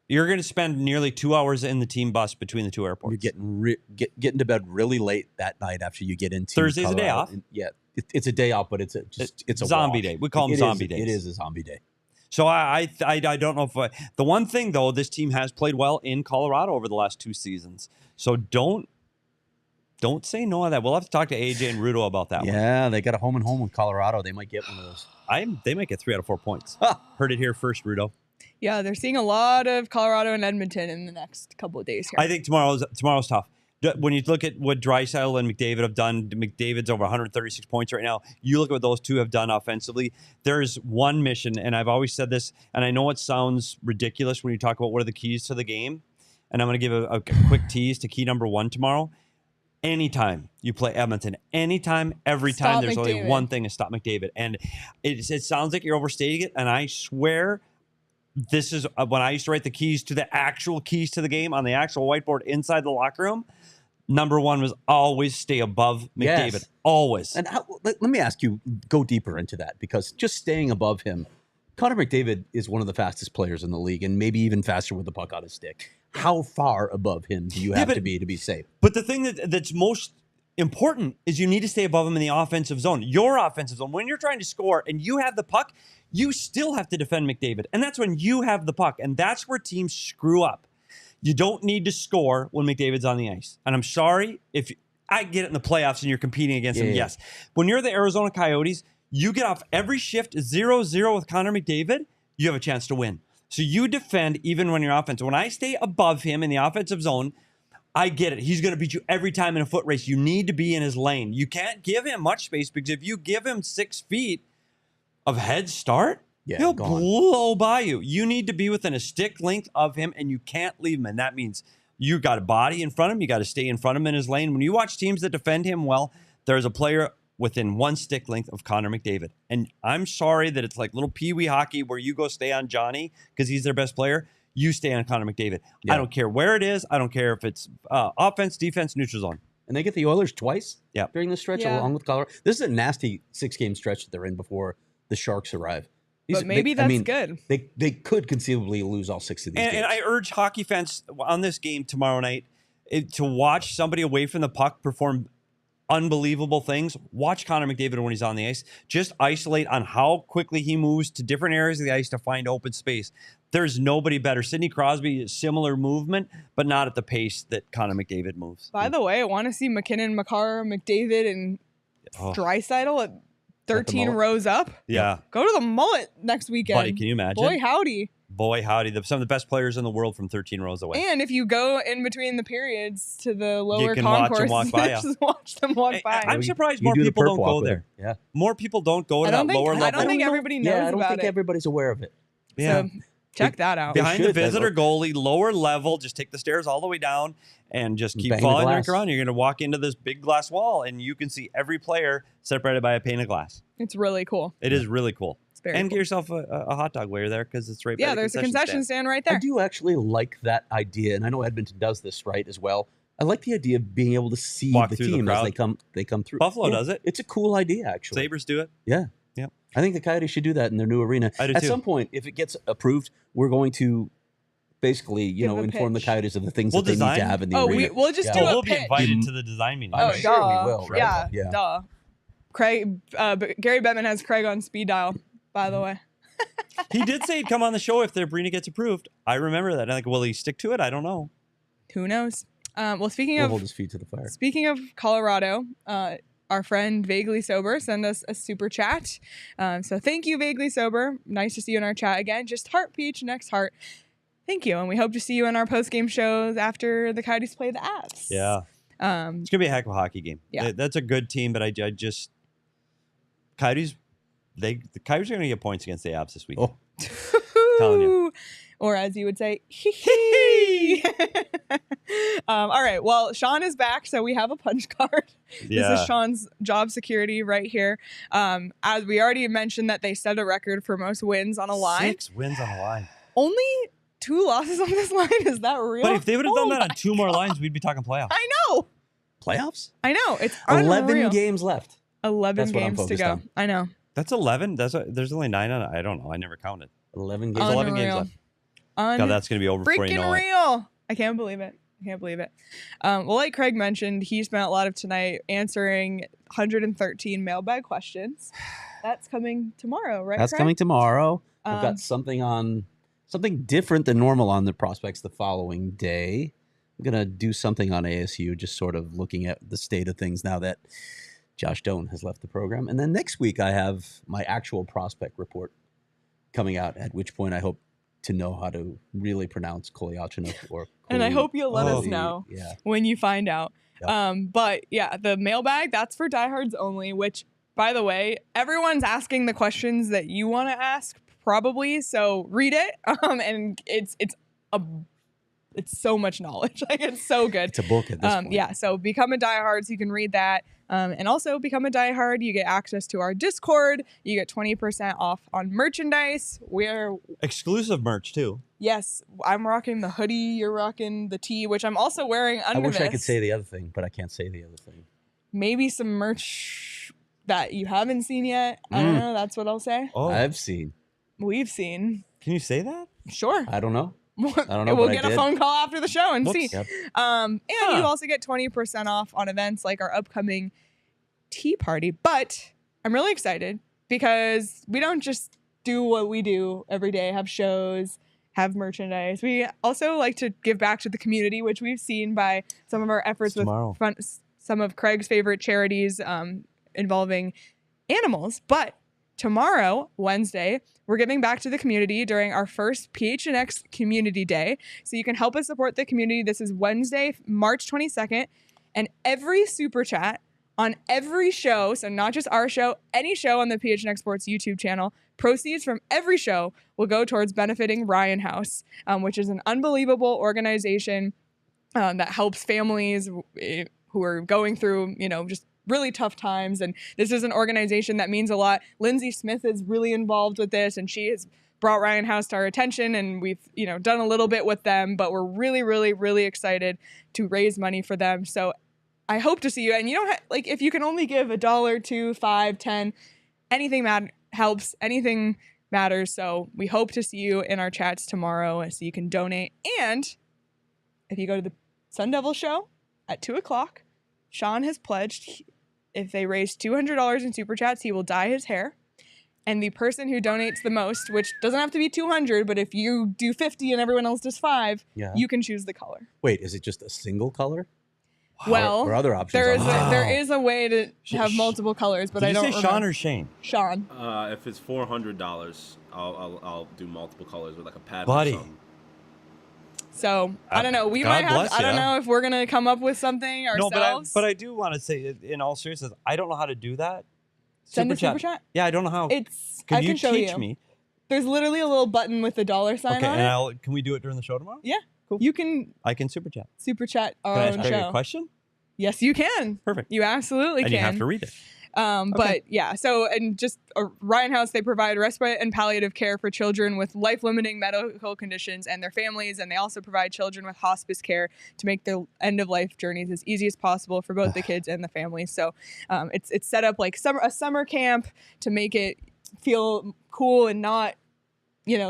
you're going to spend nearly 2 hours in the team bus between the two airports. You're getting to bed really late that night after you get into Thursday's a day Colorado. off. And it's a day off, but it's a zombie wash. day. We call them It zombie is, days. It is a zombie day. So I don't know if the one thing though, this team has played well in Colorado over the last 2 seasons. So don't say no on that. We'll have to talk to AJ and Rudo about that one. Yeah, they got a home and home in Colorado. They might get one of those. They might get 3 out of 4 points. Heard it here first, Rudo. Yeah, they're seeing a lot of Colorado and Edmonton in the next couple of days here. I think tomorrow's tough. When you look at what Draisaitl and McDavid have done, McDavid's over 136 points right now. You look at what those two have done offensively. There's one mission, and I've always said this, and I know it sounds ridiculous when you talk about what are the keys to the game, and I'm going to give a quick tease to key number 1 tomorrow. Anytime you play Edmonton, anytime, every time, there's only one thing to stop McDavid. And it sounds like you're overstating it, and I swear this is when I used to write the keys to the actual keys to the game on the actual whiteboard inside the locker room. Number 1 was always stay above McDavid. Yes. Always. And let me ask you, go deeper into that, because just staying above him, Connor McDavid is one of the fastest players in the league, and maybe even faster with the puck on his stick. How far above him do you have to be safe? But the thing that's most important is you need to stay above him in the offensive zone. Your offensive zone. When you're trying to score and you have the puck, you still have to defend McDavid. And that's when you have the puck. And that's where teams screw up. You don't need to score when McDavid's on the ice. And I'm sorry if I get it in the playoffs and you're competing against him. Yes. When you're the Arizona Coyotes, you get off every shift 0-0 with Connor McDavid, you have a chance to win. So you defend even when you're offensive. When I stay above him in the offensive zone, I get it. He's going to beat you every time in a foot race. You need to be in his lane. You can't give him much space because if you give him 6 feet of head start, he'll blow by you. You need to be within a stick length of him, and you can't leave him. And that means you got a body in front of him. You got to stay in front of him in his lane. When you watch teams that defend him well, there's a player within 1 stick length of Connor McDavid. And I'm sorry that it's like little peewee hockey where you go stay on Johnny because he's their best player. You stay on Connor McDavid. Yeah. I don't care where it is. I don't care if it's offense, defense, neutral zone. And they get the Oilers twice during this stretch along with Colorado. This is a nasty 6-game stretch that they're in before the Sharks arrive. But maybe that's good. They could conceivably lose all 6 of these games. And I urge hockey fans on this game tomorrow night to watch somebody away from the puck perform unbelievable things. Watch Connor McDavid when he's on the ice. Just isolate on how quickly he moves to different areas of the ice to find open space. There's nobody better. Sidney Crosby, similar movement, but not at the pace that Connor McDavid moves. By the way, I want to see McKinnon, Makar, McDavid, and Draisaitl at 13 mullet. rows up. Yeah. Go to the mullet next weekend. Buddy, can you imagine? Boy, howdy. Boy, howdy. Some of the best players in the world from 13 rows away. And if you go in between the periods to the lower can watch them concourse, walk by, yeah. just watch them walk by. I'm surprised You more do the people perp don't walk go with there. them. Yeah. More people don't go to I that don't think, lower I level. don't think everybody knows I don't about think it. everybody's aware of it. Yeah. So check that out. Behind the should, that's visitor goalie, lower level, just take the stairs all the way down and just keep Bang the following glass. around. You're going to walk into this big glass wall and you can see every player separated by a pane of glass. It's really cool. It is really cool. It's very And cool. get yourself a hot dog while you're there because it's right by Yeah, the there's a concession stand right I there. do actually like that idea, and I know Edmonton does this right as well. I like the idea of being able to see Walk the through the team as crowd. they come through. Buffalo does it. It's a cool idea, actually. Sabres do it. Yeah. Yep. I think the Coyotes should do that in their new arena. I do At too. some point, if it gets approved, we're going to basically, Give a inform the pitch. Coyotes of the things We'll that they need design- to have in the Oh, arena. we'll just Yeah. do Well, a we'll be pitch. invited to the design meeting. I'm Oh, sure duh. we will, right? Yeah, Yeah. duh. Craig, Gary Bettman has Craig on speed dial, by the way. He did say he'd come on the show if the arena gets approved. I remember that. I'm like, will he stick to it? I don't know. Who knows? Well, speaking We'll of hold his feet to the fire. Colorado, our friend Vaguely Sober sent us a super chat. So thank you, Vaguely Sober. Nice to see you in our chat again. Just heart, PHNX heart. Thank you, and we hope to see you in our post-game shows after the Coyotes play the Avs. Yeah. It's going to be a heck of a hockey game. Yeah. That's a good team, but I just... Coyotes... The Coyotes are going to get points against the Avs this week. Oh. Telling you. Or as you would say, hee hee. All right. Well, Sean is back, so we have a punch card. Yeah. This is Sean's job security right here. As we already mentioned that they set a record for most wins on a line. 6 wins on a line. Only 2 losses on this line. Is that real? But if they would have done that my on 2 more God. lines, we'd be talking playoffs. I know. Playoffs? I know. It's 11 unreal. games left. 11 That's what I'm games to focused go. on. I know. That's 11. There's only 9 on it. I don't know. I never counted. 11 There's games. 11 games Unreal. left. God, that's going to be over before you Freaking know it. real. I can't believe it. Well, like Craig mentioned, he spent a lot of tonight answering 113 mailbag questions. That's coming tomorrow, right? That's Craig? coming tomorrow. I've Um, got something different than normal on the prospects the following day. I'm going to do something on ASU, just sort of looking at the state of things now that Josh Doan has left the program. And then next week, I have my actual prospect report coming out, at which point I hope to know how to really pronounce Kolyachinov or And I hope you'll let us Oh. know Yeah. when you find out. Yep. But yeah, the mailbag, that's for Diehards only, which, by the way, everyone's asking the questions that you want to ask, probably. So read it. And it's so much knowledge. Like, it's so good. It's a book at this point. Yeah, so become a diehard so you can read that. And also become a diehard. You get access to our Discord. You get 20% off on merchandise. We're, Exclusive merch, too. yes, I'm rocking the hoodie. You're rocking the tee, which I'm also wearing under I wish I could this. say the other thing, but I can't say the other thing. Maybe some merch that you haven't seen yet. I don't know. That's what I'll say. Oh, I've seen. We've seen. can you say that? Sure. I don't know. don't know, We'll but I get a did. phone call after the show and see. Yep. And you also get 20% off on events like our upcoming tea party. But I'm really excited because we don't just do what we do every day, have shows, have merchandise. We also like to give back to the community, which we've seen by some of our efforts with Tomorrow. some of Craig's favorite charities involving animals. But tomorrow, Wednesday, we're giving back to the community during our first PHNX Community Day. So you can help us support the community. This is Wednesday, March 22nd. And every super chat on every show, so not just our show, any show on the PHNX Sports YouTube channel, proceeds from every show will go towards benefiting Ryan House, which is an unbelievable organization that helps families who are going through, just really tough times. And this is an organization that means a lot. Lindsay Smith is really involved with this, and she has brought Ryan House to our attention, and we've, done a little bit with them, but we're really, really, really excited to raise money for them. So I hope to see you. And you don't if you can only give $1, $2, $5, $10, anything helps, anything matters. So we hope to see you in our chats tomorrow so you can donate. And if you go to the Sun Devil show at 2:00, Sean has pledged if they raise $200 in super chats, he will dye his hair. And the person who donates the most, which doesn't have to be 200, but if you do 50 and everyone else does 5, Yeah. you can choose the color. Wait, is it just a single color? Well, or other options. there is a way to have multiple colors, but Did I don't you say remember. Sean or Shane? Sean. If it's $400, I'll do multiple colors with like a pad Buddy. or something. So I don't know. We God might have. bless I don't ya. know if we're gonna come up with something No, ourselves. but I do want to say, in all seriousness, I don't know how to do that. Send a super chat. Yeah, I don't know how. I you can show teach you. me? There's literally a little button with the dollar sign Okay, on and it. can we do it during the show tomorrow? Yeah, Cool. You can I can super chat. super chat our Can I own ask Craig a show. question? Yes, you can. Perfect. You absolutely And can. you have to read it. But yeah, so and just Ryan House, they provide respite and palliative care for children with life-limiting medical conditions and their families, and they also provide children with hospice care to make their end-of-life journeys as easy as possible for both the kids and the families. So it's set up like a summer camp to make it feel cool and not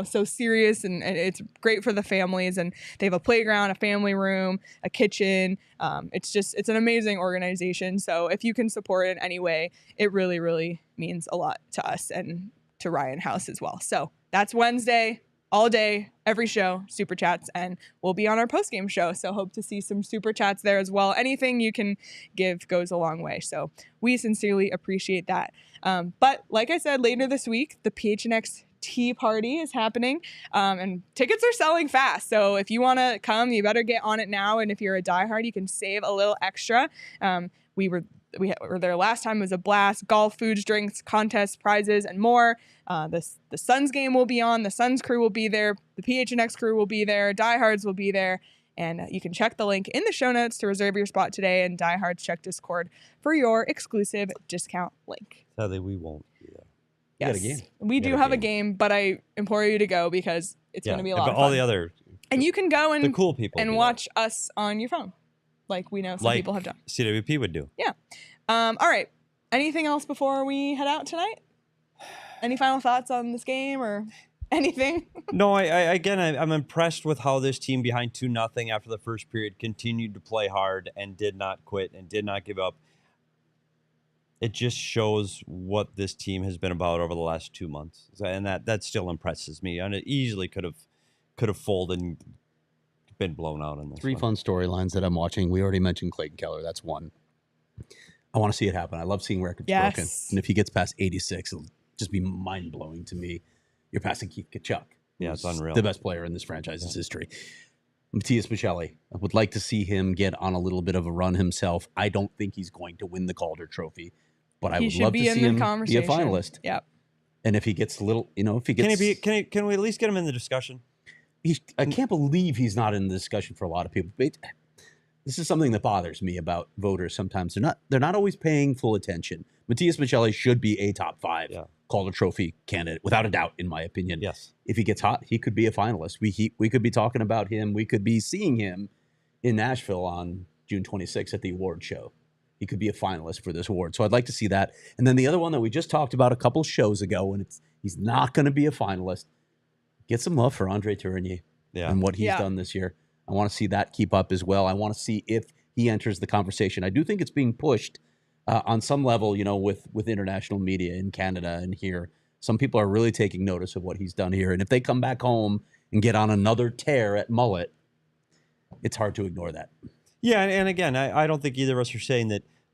so serious, and it's great for the families, and they have a playground, a family room, a kitchen. It's an amazing organization. So if you can support it in any way, it really, really means a lot to us and to Ryan House as well. So that's Wednesday, all day, every show, super chats, and we'll be on our post-game show. So hope to see some super chats there as well. Anything you can give goes a long way. So we sincerely appreciate that. But like I said, later this week, the PHNX tea party is happening, and tickets are selling fast. So if you want to come, you better get on it now. And if you're a diehard, you can save a little extra. We were there last time. It was a blast. Golf, foods, drinks, contests, prizes, and more. The Suns game will be on. The Suns crew will be there. The PHNX crew will be there. Diehards will be there. And you can check the link in the show notes to reserve your spot today. And Diehards, check Discord for your exclusive discount link. Sadly, we won't do that. Yes, You got a game. we do have a game, but I implore you to go because it's going to be a lot but of fun. all the other And you can go the cool people and do watch us on your phone, like we know some like people have done. CWP would do. Yeah. All right. Anything else before we head out tonight? Any final thoughts on this game or anything? No, I'm impressed with how this team behind 2-0 after the first period continued to play hard and did not quit and did not give up. It just shows what this team has been about over the last 2 months, and that still impresses me. And it easily could have folded and been blown out in this. Three fun storylines that I'm watching. We already mentioned Clayton Keller. That's one. I want to see it happen. I love seeing records broken. And if he gets past 86, it'll just be mind-blowing to me. You're passing Keith Kachuk. Yeah, it's unreal. The best player in this franchise's history. Matthias Michelli. I would like to see him get on a little bit of a run himself. I don't think he's going to win the Calder Trophy, but I would love to see him be a finalist. Yep. And if he gets a little, if he gets... Can we at least get him in the discussion? I can't believe he's not in the discussion for a lot of people. But this is something that bothers me about voters sometimes. They're not always paying full attention. Matthias Michelli should be a top 5 Calder Trophy candidate, without a doubt, in my opinion. Yes. If he gets hot, he could be a finalist. We could be talking about him. We could be seeing him in Nashville on June 26th at the award show. He could be a finalist for this award. So I'd like to see that. And then the other one that we just talked about a couple shows ago, and he's not going to be a finalist. Get some love for Andre Tourigny and what he's done this year. I want to see that keep up as well. I want to see if he enters the conversation. I do think it's being pushed on some level, with international media in Canada and here. Some people are really taking notice of what he's done here. And if they come back home and get on another tear at mullet, it's hard to ignore that. Yeah, and again, I don't think either of us are saying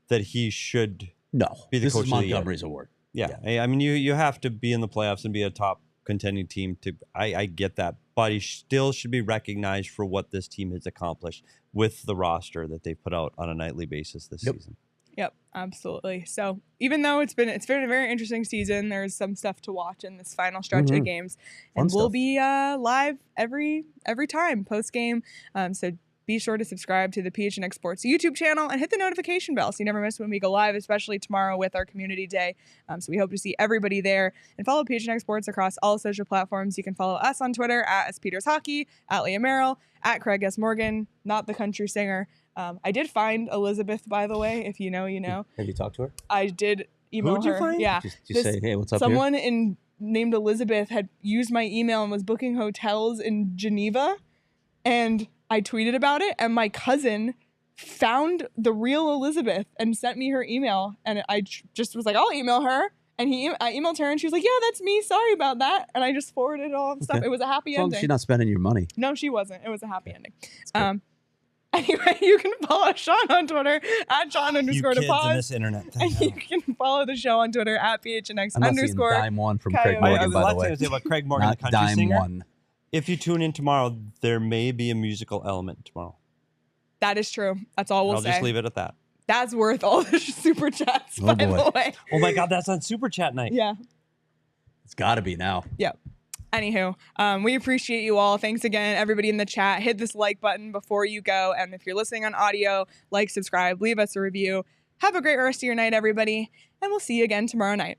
that he should be the coach of the year. This is Montgomery's award. Yeah. I mean, you have to be in the playoffs and be a top contending team. I get that, but he still should be recognized for what this team has accomplished with the roster that they've put out on a nightly basis this season. Yep, absolutely. So even though it's been a very interesting season, there's some stuff to watch in this final stretch of games, and we'll be live every time post game. So be sure to subscribe to the PHNX Sports YouTube channel and hit the notification bell so you never miss when we go live, especially tomorrow with our community day. So we hope to see everybody there, and follow PHNX Sports across all social platforms. You can follow us on Twitter at @SPetersHockey, at Leah Merrill, at Craig S. Morgan, not the country singer. I did find Elizabeth, by the way. If you know, you know. Have you talked to her? I did email her. Who'd you find? Yeah. Did you say, hey, what's up Someone here? named Elizabeth had used my email and was booking hotels in Geneva. And I tweeted about it. And my cousin found the real Elizabeth and sent me her email. And I just was like, I'll email her. And I emailed her and she was like, yeah, that's me. Sorry about that. And I just forwarded all the stuff. It was a happy As long ending. as she's not spending your money. No, she wasn't. It was a happy ending. Anyway, you can follow Sean on Twitter at Sean You kids in _DePaz. this internet thing. And you can follow the show on Twitter at PHNX I'm not seeing underscore. dime one from Craig Coyote. Morgan, by the last thing way. I was say about Craig Morgan, Not the country dime singer. one. If you tune in tomorrow, there may be a musical element tomorrow. That is true. That's all we'll I'll say. just leave it at that. That's worth all the super chats, Oh, by boy. the way. Oh my God, that's on Super Chat night. Yeah. It's got to be now. Yep. Anywho, we appreciate you all. Thanks again, everybody in the chat. Hit this like button before you go. And if you're listening on audio, like, subscribe, leave us a review. Have a great rest of your night, everybody. And we'll see you again tomorrow night.